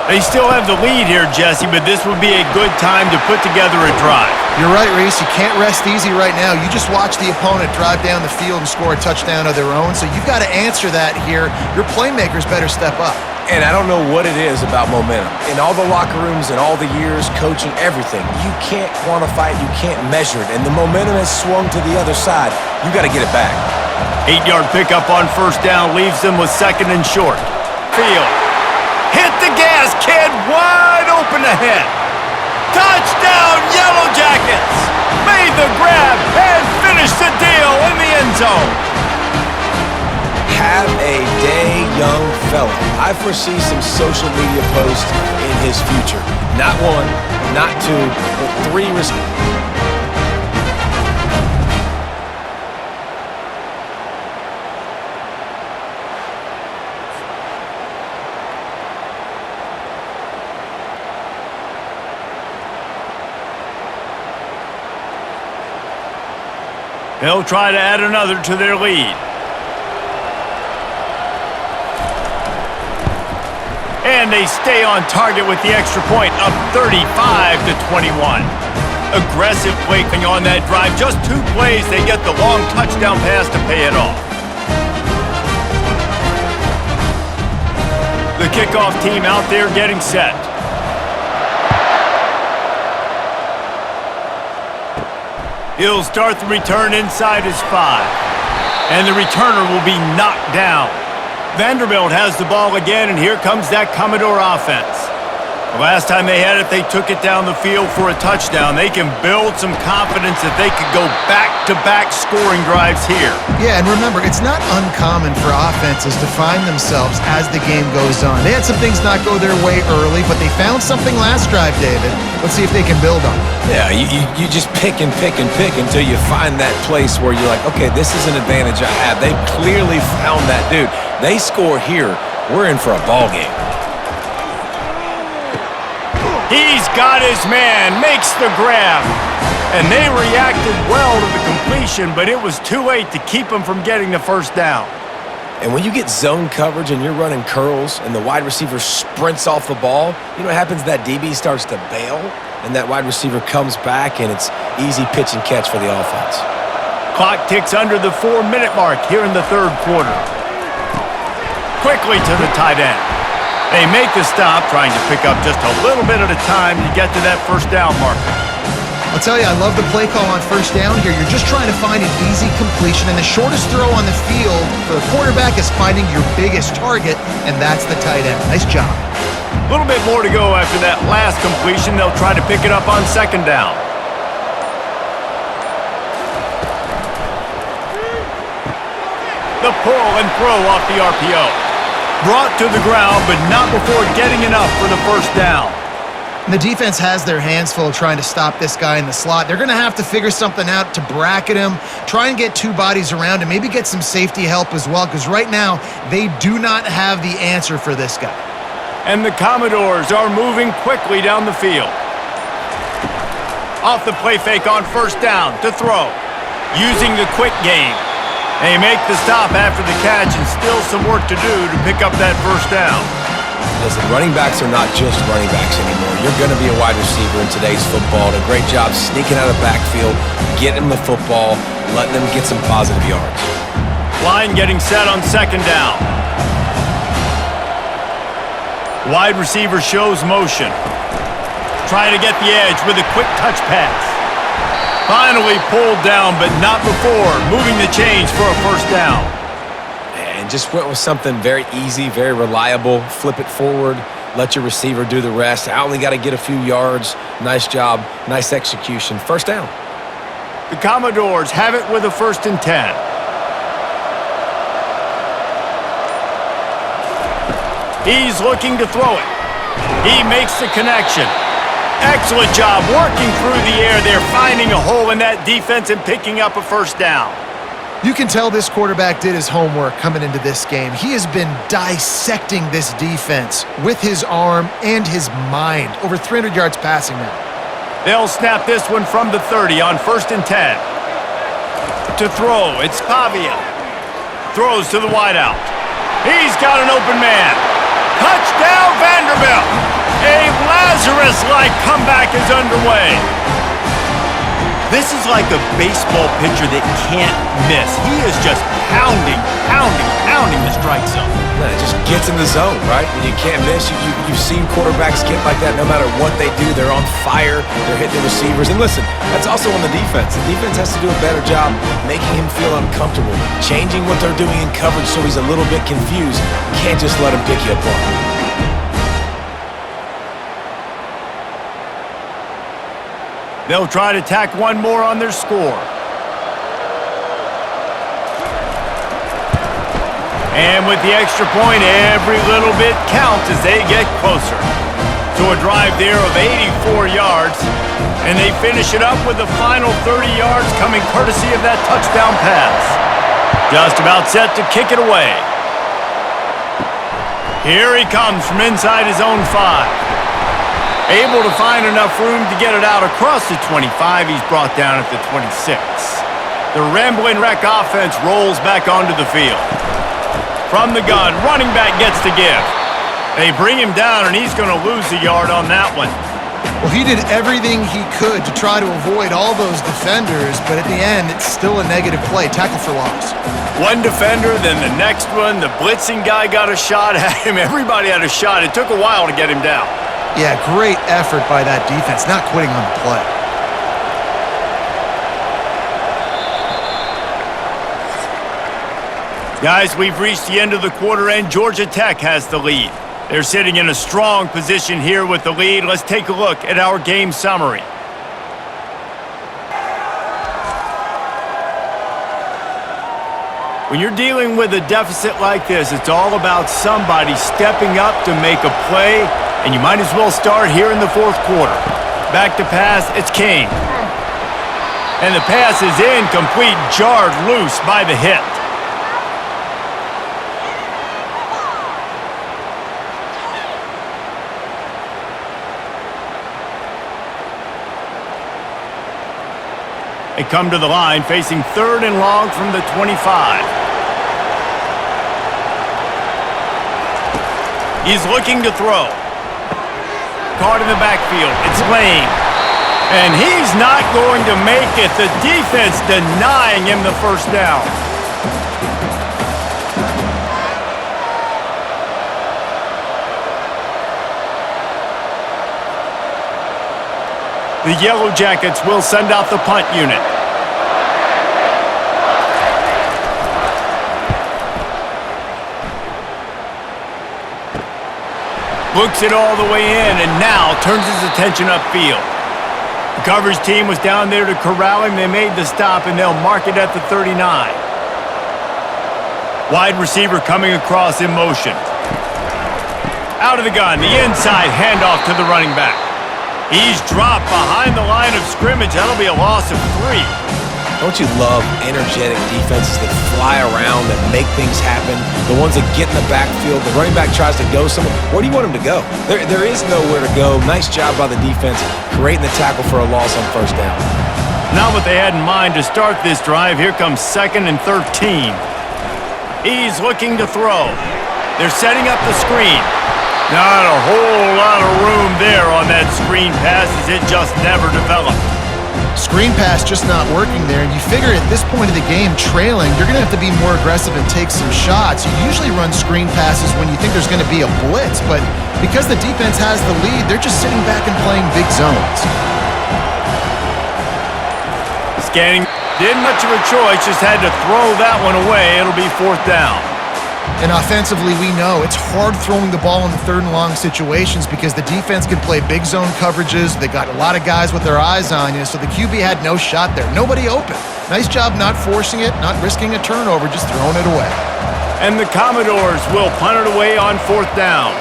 They still have the lead here, Jesse, but this would be a good time to put together a drive. You're right, Reese. You can't rest easy right now. You just watch the opponent drive down the field and score a touchdown of their own, so you've got to answer that here. Your playmakers better step up. And I don't know what it is about momentum. In all the locker rooms and all the years, coaching, everything, you can't quantify it, you can't measure it. And the momentum has swung to the other side. You got to get it back. 8-yard pickup on 1st down leaves them with 2nd and short. Field. Hit the gas, kid. Wide open ahead. Touchdown, Yellow Jackets. Made the grab and finished the deal in the end zone. Have a day, young fella. I foresee some social media posts in his future. Not 1, not 2, but 3. They'll try to add another to their lead. And they stay on target with the extra point, up 35-21. Aggressive play on that drive. Just 2 plays, they get the long touchdown pass to pay it off. The kickoff team out there getting set. He'll start the return inside his 5. And the returner will be knocked down. Vanderbilt has the ball again, and here comes that Commodore offense. Last time they had it, they took it down the field for a touchdown. They can build some confidence that they could go back-to-back scoring drives here. Yeah, and remember, it's not uncommon for offenses to find themselves as the game goes on. They had some things not go their way early, but they found something last drive, David. Let's see if they can build on it. Yeah, you just pick and pick and pick until you find that place where you're like, okay, this is an advantage I have. They clearly found that dude. They score here, we're in for a ball game. He's got his man, makes the grab. And they reacted well to the completion, but it was too late to keep him from getting the first down. And when you get zone coverage and you're running curls and the wide receiver sprints off the ball, you know what happens? That DB starts to bail, and that wide receiver comes back, and it's easy pitch and catch for the offense. Clock ticks under the 4-minute mark here in the third quarter. Quickly to the tight end. They make the stop, trying to pick up just a little bit at a time to get to that first down marker. I'll tell you, I love the play call on first down here. You're just trying to find an easy completion, and the shortest throw on the field for the quarterback is finding your biggest target, and that's the tight end. Nice job. A little bit more to go after that last completion. They'll try to pick it up on second down. The pull and throw off the RPO. Brought to the ground, but not before getting enough for the first down. And the defense has their hands full trying to stop this guy in the slot. They're going to have to figure something out to bracket him, try and get two bodies around him, maybe get some safety help as well, because right now they do not have the answer for this guy. And the Commodores are moving quickly down the field. Off the play fake on first down to throw. Using the quick game. They make the stop after the catch, and still some work to do to pick up that first down. Listen, running backs are not just running backs anymore. You're going to be a wide receiver in today's football, and a great job sneaking out of the backfield, getting them the football, letting them get some positive yards. Line getting set on second down. Wide receiver shows motion. Trying to get the edge with a quick touch pass. Finally pulled down, but not before moving the chains for a first down. And just went with something very easy, very reliable. Flip it forward, let your receiver do the rest. I only got to get a few yards. Nice job, nice execution. First down. The Commodores have it with a 1st and 10. He's looking to throw it. He makes the connection. Excellent job working through the air there, finding a hole in that defense and picking up a first down. You can tell this quarterback did his homework coming into this game. He has been dissecting this defense with his arm and his mind. Over 300 yards passing now. They'll snap this one from the 30 on 1st and 10. To throw, it's Pavia. Throws to the wideout. He's got an open man. Touchdown, Vanderbilt! A Lazarus-like comeback is underway. This is like a baseball pitcher that can't miss. He is just pounding the strike zone. It just gets in the zone, right? When you can't miss, you've seen quarterbacks get like that no matter what they do. They're on fire. They're hitting the receivers. And listen, that's also on the defense. The defense has to do a better job making him feel uncomfortable, changing what they're doing in coverage so he's a little bit confused. You can't just let him pick you apart. They'll try to tack one more on their score. And with the extra point, every little bit counts as they get closer. To a drive there of 84 yards, and they finish it up with the final 30 yards coming courtesy of that touchdown pass. Just about set to kick it away. Here he comes from inside his own 5. Able to find enough room to get it out across the 25. He's brought down at the 26. The Ramblin' Wreck offense rolls back onto the field. From the gun, running back gets the give. They bring him down, and he's going to lose a yard on that one. Well, he did everything he could to try to avoid all those defenders, but at the end, it's still a negative play. Tackle for loss. One defender, then the next one. The blitzing guy got a shot at him. Everybody had a shot. It took a while to get him down. Yeah, great effort by that defense, not quitting on the play. Guys, we've reached the end of the quarter, and Georgia Tech has the lead. They're sitting in a strong position here with the lead. Let's take a look at our game summary. When you're dealing with a deficit like this, it's all about somebody stepping up to make a play, and you might as well start here in the fourth quarter. Back to pass, it's King. And the pass is incomplete, jarred loose by the hit. They come to the line facing 3rd and long from the 25. He's looking to throw. Caught in the backfield. It's Lane. And he's not going to make it. The defense denying him the first down. The Yellow Jackets will send out the punt unit. Looks it all the way in and now turns his attention upfield. The coverage team was down there to corral him. They made the stop and they'll mark it at the 39. Wide receiver coming across in motion. Out of the gun, the inside handoff to the running back. He's dropped behind the line of scrimmage. That'll be a loss of 3. Don't you love energetic defenses that fly around, that make things happen? The ones that get in the backfield, the running back tries to go somewhere. Where do you want him to go? There is nowhere to go. Nice job by the defense, creating the tackle for a loss on first down. Not what they had in mind to start this drive. Here comes 2nd and 13. He's looking to throw. They're setting up the screen. Not a whole lot of room there on that screen pass as it just never developed. Screen pass just not working there, and you figure at this point of the game, trailing, you're going to have to be more aggressive and take some shots. You usually run screen passes when you think there's going to be a blitz, but because the defense has the lead, they're just sitting back and playing big zones. Scanning, didn't much of a choice, just had to throw that one away. It'll be 4th down. And offensively, we know it's hard throwing the ball in the 3rd and long situations because the defense can play big zone coverages. They got a lot of guys with their eyes on you, so the QB had no shot there. Nobody open. Nice job not forcing it, not risking a turnover, just throwing it away. And the Commodores will punt it away on 4th down.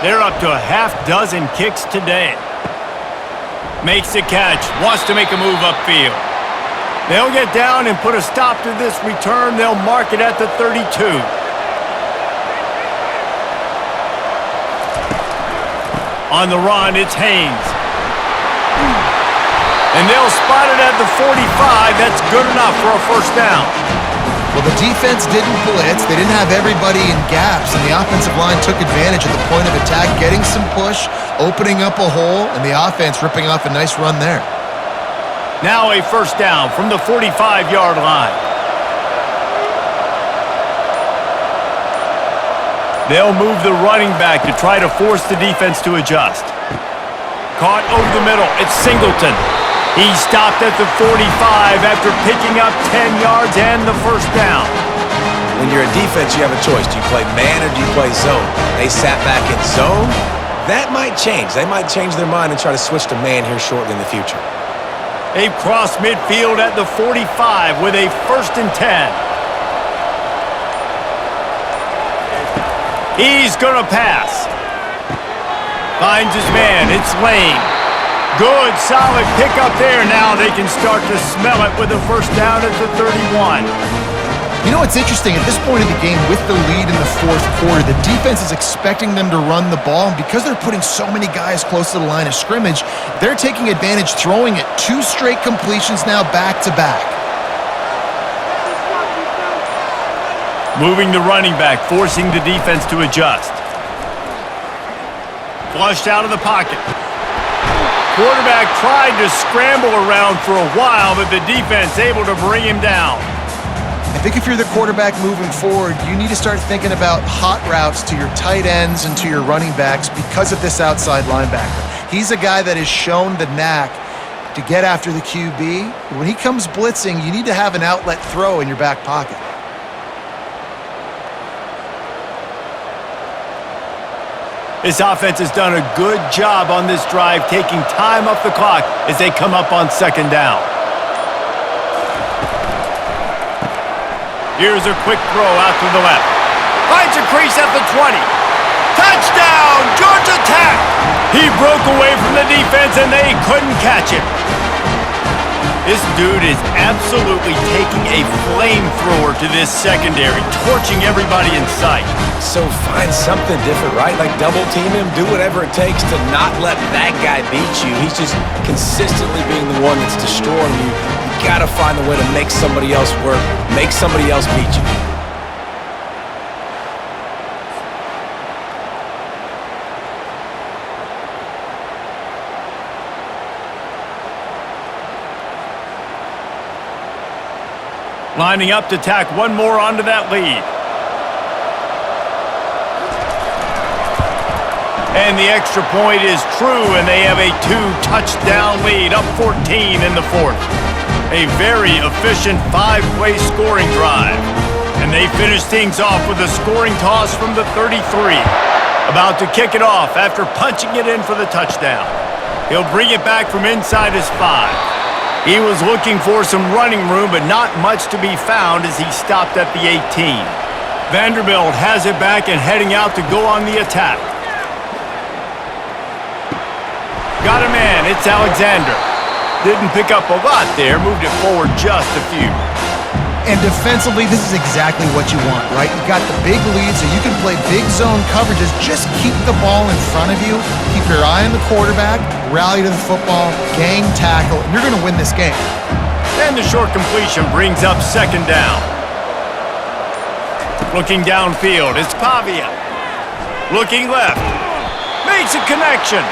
They're up to a half-dozen kicks today. Makes the catch, wants to make a move upfield. They'll get down and put a stop to this return. They'll mark it at the 32. On the run, it's Haynes. And they'll spot it at the 45. That's good enough for a first down. Well, the defense didn't blitz. They didn't have everybody in gaps, and the offensive line took advantage of the point of attack, getting some push, opening up a hole, and the offense ripping off a nice run there. Now a first down from the 45-yard line. They'll move the running back to try to force the defense to adjust. Caught over the middle. It's Singleton. He stopped at the 45 after picking up 10 yards and the first down. When you're a defense, you have a choice. Do you play man or do you play zone? They sat back in zone. That might change. They might change their mind and try to switch to man here shortly in the future. They've crossed midfield at the 45 with a 1st and 10. He's going to pass. Finds his man. It's Lane. Good, solid pickup there. Now they can start to smell it with a first down at the 31. You know what's interesting? At this point of the game, with the lead in the 4th quarter, the defense is expecting them to run the ball, and because they're putting so many guys close to the line of scrimmage, they're taking advantage, throwing it 2 straight completions now back-to-back. Moving the running back, forcing the defense to adjust. Flushed out of the pocket. Quarterback tried to scramble around for a while, but the defense able to bring him down. I think if you're the quarterback moving forward, you need to start thinking about hot routes to your tight ends and to your running backs because of this outside linebacker. He's a guy that has shown the knack to get after the QB. When he comes blitzing, you need to have an outlet throw in your back pocket. This offense has done a good job on this drive, taking time off the clock as they come up on second down. Here's a quick throw out to the left. Finds a crease at the 20. Touchdown, Georgia Tech! He broke away from the defense and they couldn't catch him. This dude is absolutely taking a flamethrower to this secondary, torching everybody in sight. So find something different, right? Like double team him, do whatever it takes to not let that guy beat you. He's just consistently being the one that's destroying you. You gotta find a way to make somebody else work, make somebody else beat you. Lining up to tack one more onto that lead. And the extra point is true, and they have a 2-touchdown lead, up 14 in the fourth. A very efficient 5-play scoring drive. And they finish things off with a scoring toss from the 33. About to kick it off after punching it in for the touchdown. He'll bring it back from inside his 5. He was looking for some running room, but not much to be found as he stopped at the 18. Vanderbilt has it back and heading out to go on the attack. Got a man, it's Alexander. Didn't pick up a lot there, moved it forward just a few. And defensively, this is exactly what you want, right? You got the big lead, so you can play big zone coverages. Just keep the ball in front of you. Keep your eye on the quarterback, rally to the football, gang tackle, and you're going to win this game. And the short completion brings up second down. Looking downfield, it's Pavia. Looking left. Makes a connection.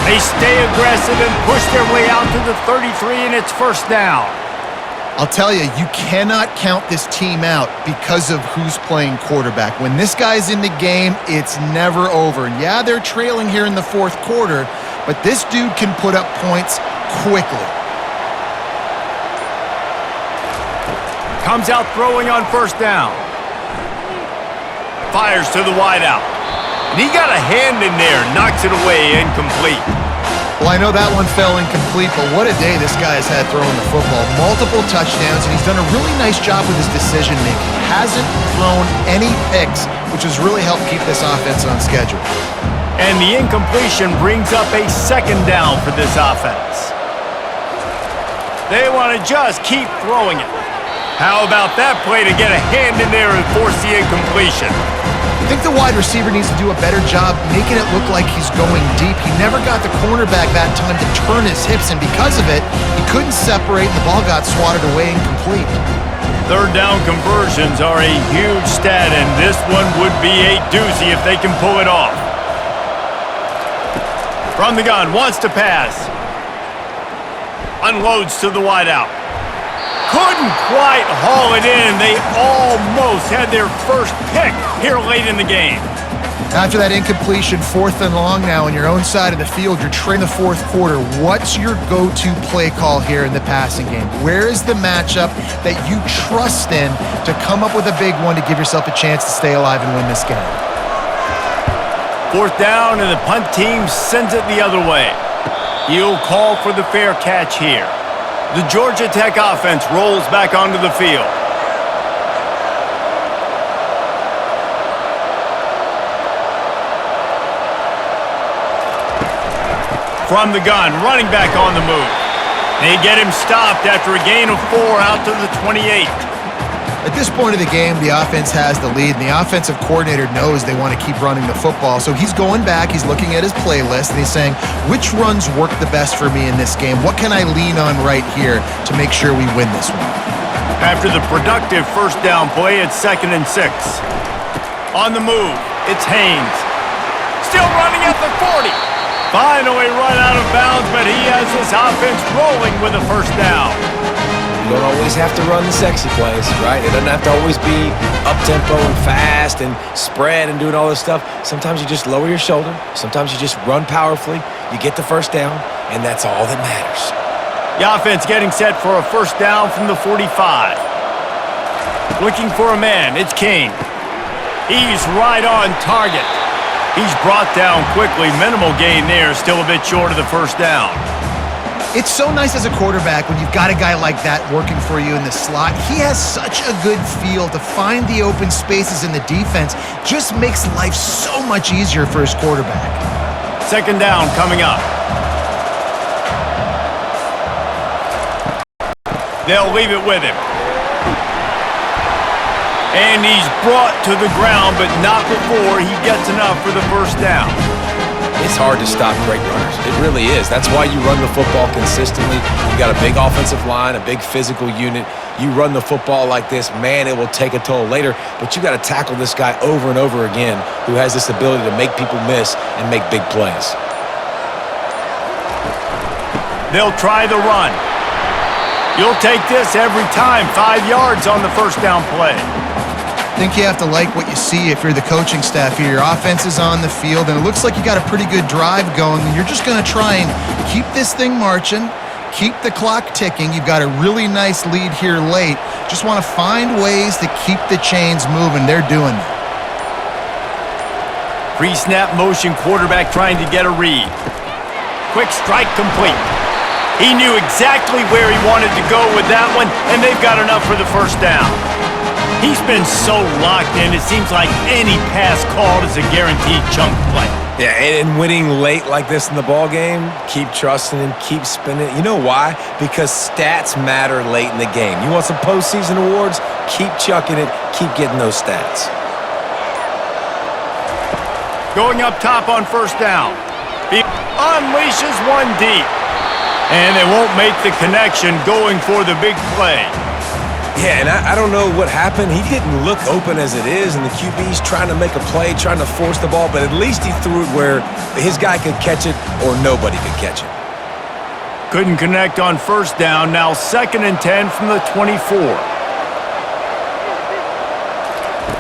They stay aggressive and push their way out to the 33, and it's first down. I'll tell you, you cannot count this team out because of who's playing quarterback. When this guy's in the game, it's never over. And yeah, they're trailing here in the fourth quarter, but this dude can put up points quickly. Comes out throwing on first down. Fires to the wideout. And he got a hand in there, knocks it away, incomplete. Well, I know that one fell incomplete, but what a day this guy has had throwing the football. Multiple touchdowns, and he's done a really nice job with his decision-making. Hasn't thrown any picks, which has really helped keep this offense on schedule. And the incompletion brings up a second down for this offense. They want to just keep throwing it. How about that play to get a hand in there and force the incompletion? I think the wide receiver needs to do a better job making it look like he's going deep. He never got the cornerback that time to turn his hips, and because of it, he couldn't separate, and the ball got swatted away incomplete. Third down conversions are a huge stat, and this one would be a doozy if they can pull it off. From the gun, wants to pass. Unloads to the wideout. Couldn't quite haul it in. They almost had their first pick here late in the game. After that incompletion, 4th and long now on your own side of the field, you're trailing the fourth quarter. What's your go-to play call here in the passing game? Where is the matchup that you trust in to come up with a big one to give yourself a chance to stay alive and win this game? Fourth down, and the punt team sends it the other way. He'll call for the fair catch here. The Georgia Tech offense rolls back onto the field. From the gun, running back on the move. They get him stopped after a gain of 4 out to the 28. At this point of the game, the offense has the lead, and the offensive coordinator knows they want to keep running the football. So he's going back, he's looking at his playlist, and he's saying, which runs work the best for me in this game? What can I lean on right here to make sure we win this one? After the productive first down play, it's 2nd and 6. On the move, it's Haynes. Still running at the 40. Finally run out of bounds, but he has this offense rolling with a first down. You don't always have to run the sexy plays, right? It doesn't have to always be up-tempo and fast and spread and doing all this stuff. Sometimes you just lower your shoulder. Sometimes you just run powerfully. You get the first down, and that's all that matters. The offense getting set for a first down from the 45. Looking for a man, it's King. He's right on target. He's brought down quickly. Minimal gain there. Still a bit short of the first down. It's so nice as a quarterback when you've got a guy like that working for you in the slot. He has such a good feel to find the open spaces in the defense. Just makes life so much easier for his quarterback. Second down coming up. They'll leave it with him. And he's brought to the ground, but not before he gets enough for the first down. It's hard to stop great runners. It really is. That's why you run the football consistently. You got a big offensive line, a big physical unit. You run the football like this, man, it will take a toll later, but you got to tackle this guy over and over again who has this ability to make people miss and make big plays. They'll try the run. You'll take this every time. 5 yards on the first down play. I think you have to like what you see if you're the coaching staff here. Your offense is on the field, and it looks like you got a pretty good drive going, and you're just going to try and keep this thing marching, keep the clock ticking. You've got a really nice lead here late. Just want to find ways to keep the chains moving. They're doing that. Pre-snap motion quarterback trying to get a read. Quick strike complete. He knew exactly where he wanted to go with that one, and they've got enough for the first down. He's been so locked in, it seems like any pass called is a guaranteed chunk play. Yeah, and winning late like this in the ball game, keep trusting him, keep spinning. You know why? Because stats matter late in the game. You want some postseason awards? Keep chucking it, keep getting those stats. Going up top on first down. He unleashes one deep. And they won't make the connection going for the big play. Yeah, and I don't know what happened. He didn't look open as it is, and the QB's trying to make a play, trying to force the ball, but at least he threw it where his guy could catch it or nobody could catch it. Couldn't connect on first down. Now 2nd and 10 from the 24.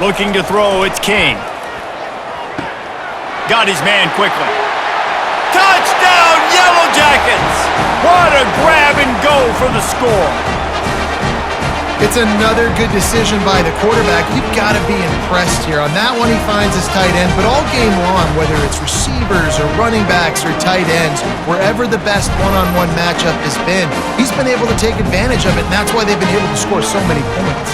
Looking to throw, it's King. Got his man quickly. Touchdown, Yellow Jackets! What a grab and go for the score. It's another good decision by the quarterback. You've got to be impressed here. On that one, he finds his tight end, but all game long, whether it's receivers or running backs or tight ends, wherever the best one-on-one matchup has been, he's been able to take advantage of it, and that's why they've been able to score so many points.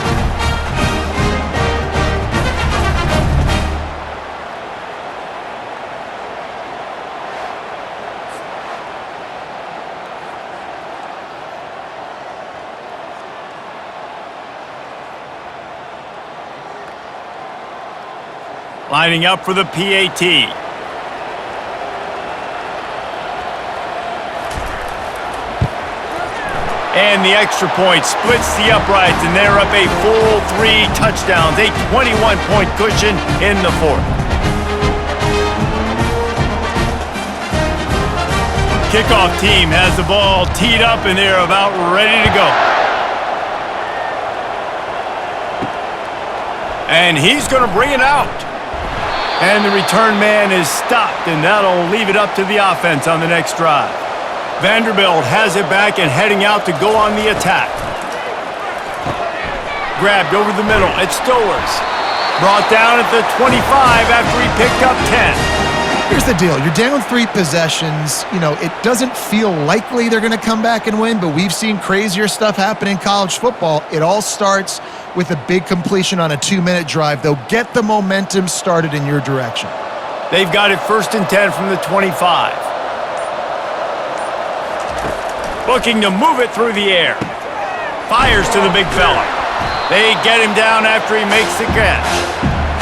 Lining up for the PAT. And the extra point splits the uprights, and they're up a full 3 touchdowns, a 21-point cushion in the 4th. Kickoff team has the ball teed up, and they're about ready to go. And he's going to bring it out. And the return man is stopped, and that'll leave it up to the offense on the next drive. Vanderbilt has it back and heading out to go on the attack. Grabbed over the middle. It's Stowers. Brought down at the 25 after he picked up 10. Here's the deal. You're down 3 possessions. You know, it doesn't feel likely they're going to come back and win, but we've seen crazier stuff happen in college football. It all starts with a big completion on a 2-minute drive. They'll get the momentum started in your direction. They've got it 1st and 10 from the 25. Looking to move it through the air. Fires to the big fella. They get him down after he makes the catch.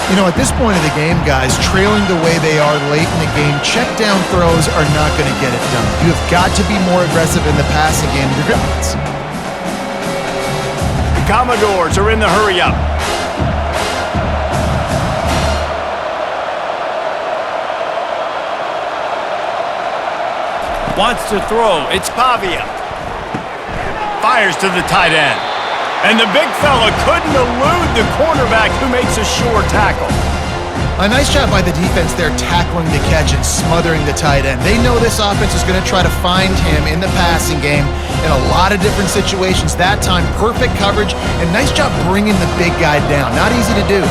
You know, at this point of the game, guys, trailing the way they are late in the game, check down throws are not going to get it done. You have got to be more aggressive in the passing game. The Commodores are in the hurry-up. Wants to throw. It's Pavia. Fires to the tight end. And the big fella couldn't elude the cornerback who makes a sure tackle. A nice job by the defense there tackling the catch and smothering the tight end. They know this offense is going to try to find him in the passing game in a lot of different situations. That time, perfect coverage, and nice job bringing the big guy down. Not easy to do.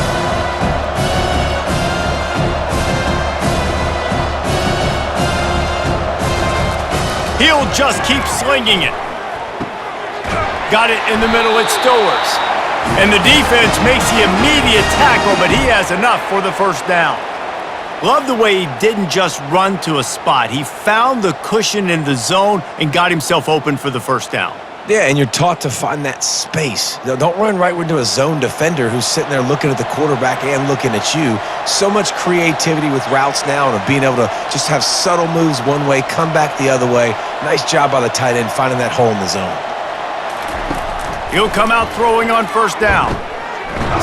He'll just keep slinging it. Got it in the middle at Stowers. And the defense makes the immediate tackle, but he has enough for the first down. Love the way he didn't just run to a spot. He found the cushion in the zone and got himself open for the first down. Yeah, and you're taught to find that space. Don't run right into a zone defender who's sitting there looking at the quarterback and looking at you. So much creativity with routes now and being able to just have subtle moves one way, come back the other way. Nice job by the tight end finding that hole in the zone. He'll come out throwing on first down.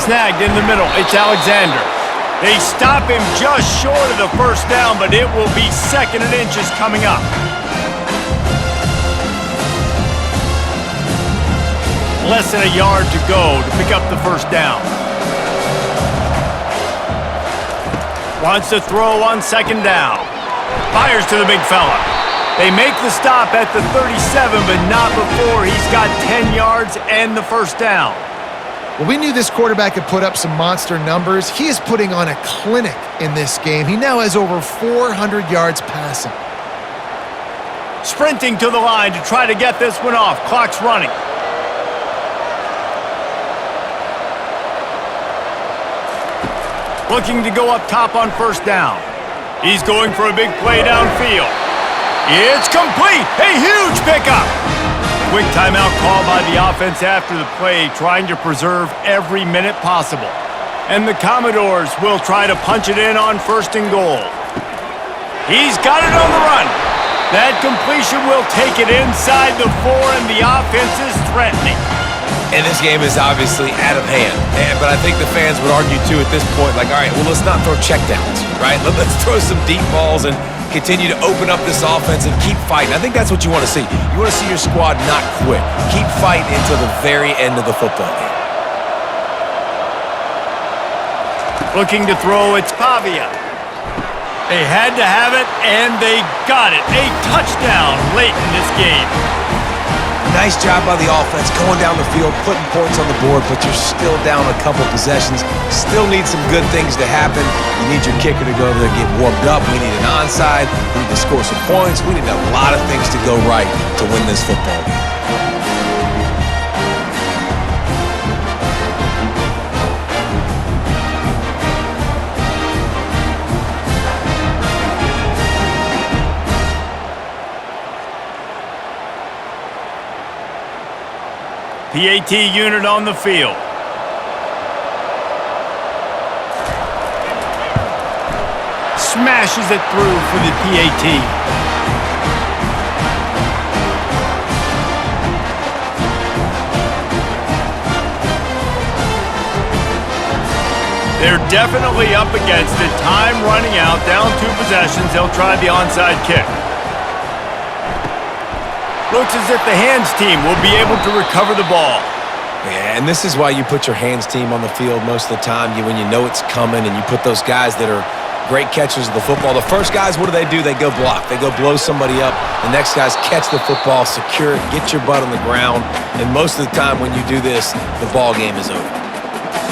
Snagged in the middle. It's Alexander. They stop him just short of the first down, but it will be 2nd and inches coming up. Less than a yard to go to pick up the first down. Wants to throw on 2nd down. Fires to the big fella. They make the stop at the 37, but not before he's got 10 yards and the first down. Well, we knew this quarterback could put up some monster numbers. He is putting on a clinic in this game. He now has over 400 yards passing. Sprinting to the line to try to get this one off. Clock's running. Looking to go up top on first down. He's going for a big play downfield. It's complete. A huge pickup. Quick timeout call by the offense after the play, trying to preserve every minute possible. And the Commodores will try to punch it in on 1st and goal. He's got it on the run. That completion will take it inside the 4, and the offense is threatening. And this game is obviously out of hand. But I think the fans would argue, too, at this point, like, all right, well, let's not throw checkdowns, right? Let's throw some deep balls and continue to open up this offense and keep fighting. I think that's what you want to see. You want to see your squad not quit. Keep fighting until the very end of the football game. Looking to throw, it's Pavia. They had to have it, and they got it. A touchdown late in this game. Nice job by the offense going down the field, putting points on the board, but you're still down a couple possessions. Still need some good things to happen. You need your kicker to go over there and get warmed up. We need an onside. We need to score some points. We need a lot of things to go right to win this football game. PAT unit on the field. Smashes it through for the PAT. They're definitely up against it. Time running out. Down 2 possessions. They'll try the onside kick. Looks as if the hands team will be able to recover the ball. Yeah, and this is why you put your hands team on the field most of the time. When you know it's coming and you put those guys that are great catchers of the football. The first guys, what do? They go block. They go blow somebody up. The next guys catch the football, secure it, get your butt on the ground. And most of the time when you do this, the ball game is over.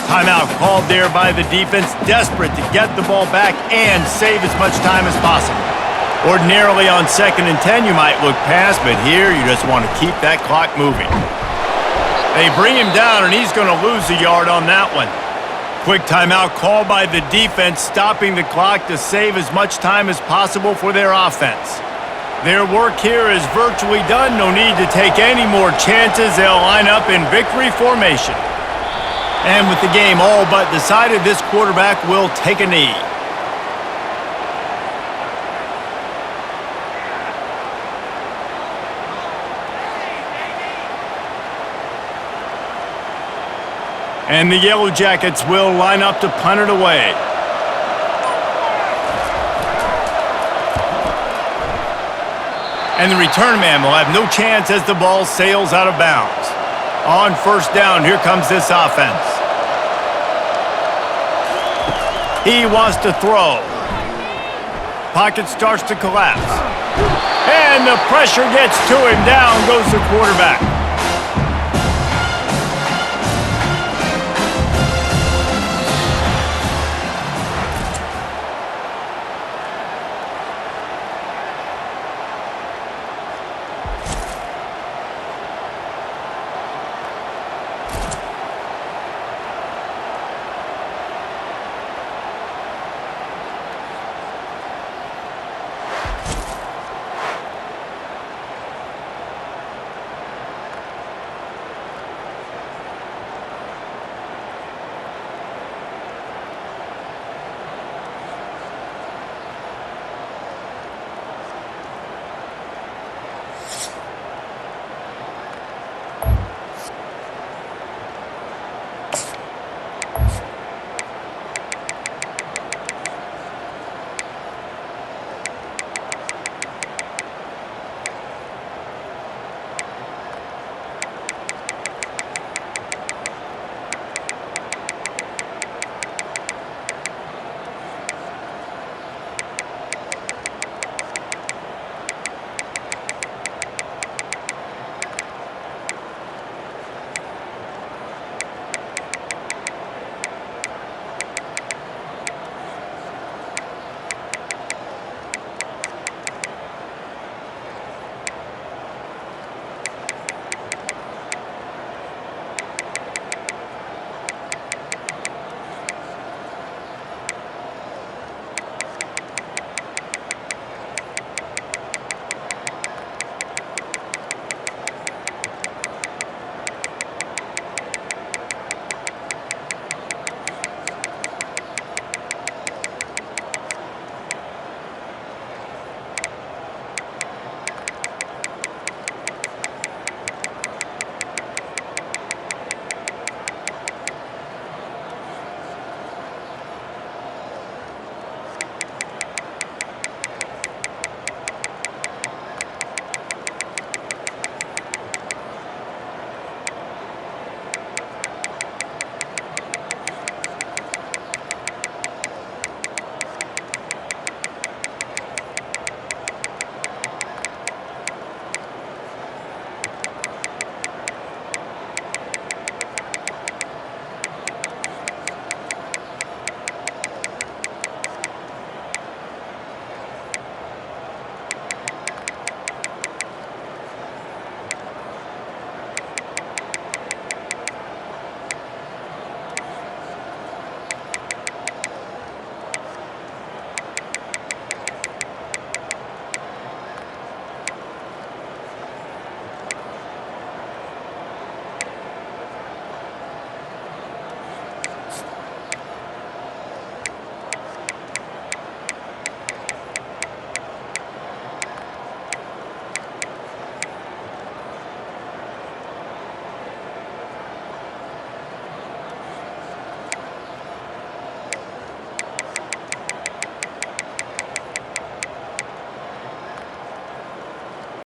Timeout called there by the defense, desperate to get the ball back and save as much time as possible. Ordinarily on 2nd and 10, you might look past, but here you just want to keep that clock moving. They bring him down, and he's going to lose a yard on that one. Quick timeout called by the defense, stopping the clock to save as much time as possible for their offense. Their work here is virtually done. No need to take any more chances. They'll line up in victory formation. And with the game all but decided, this quarterback will take a knee. And the Yellow Jackets will line up to punt it away. And the return man will have no chance as the ball sails out of bounds. On first down, here comes this offense. He wants to throw. Pocket starts to collapse. And the pressure gets to him. Down goes the quarterback.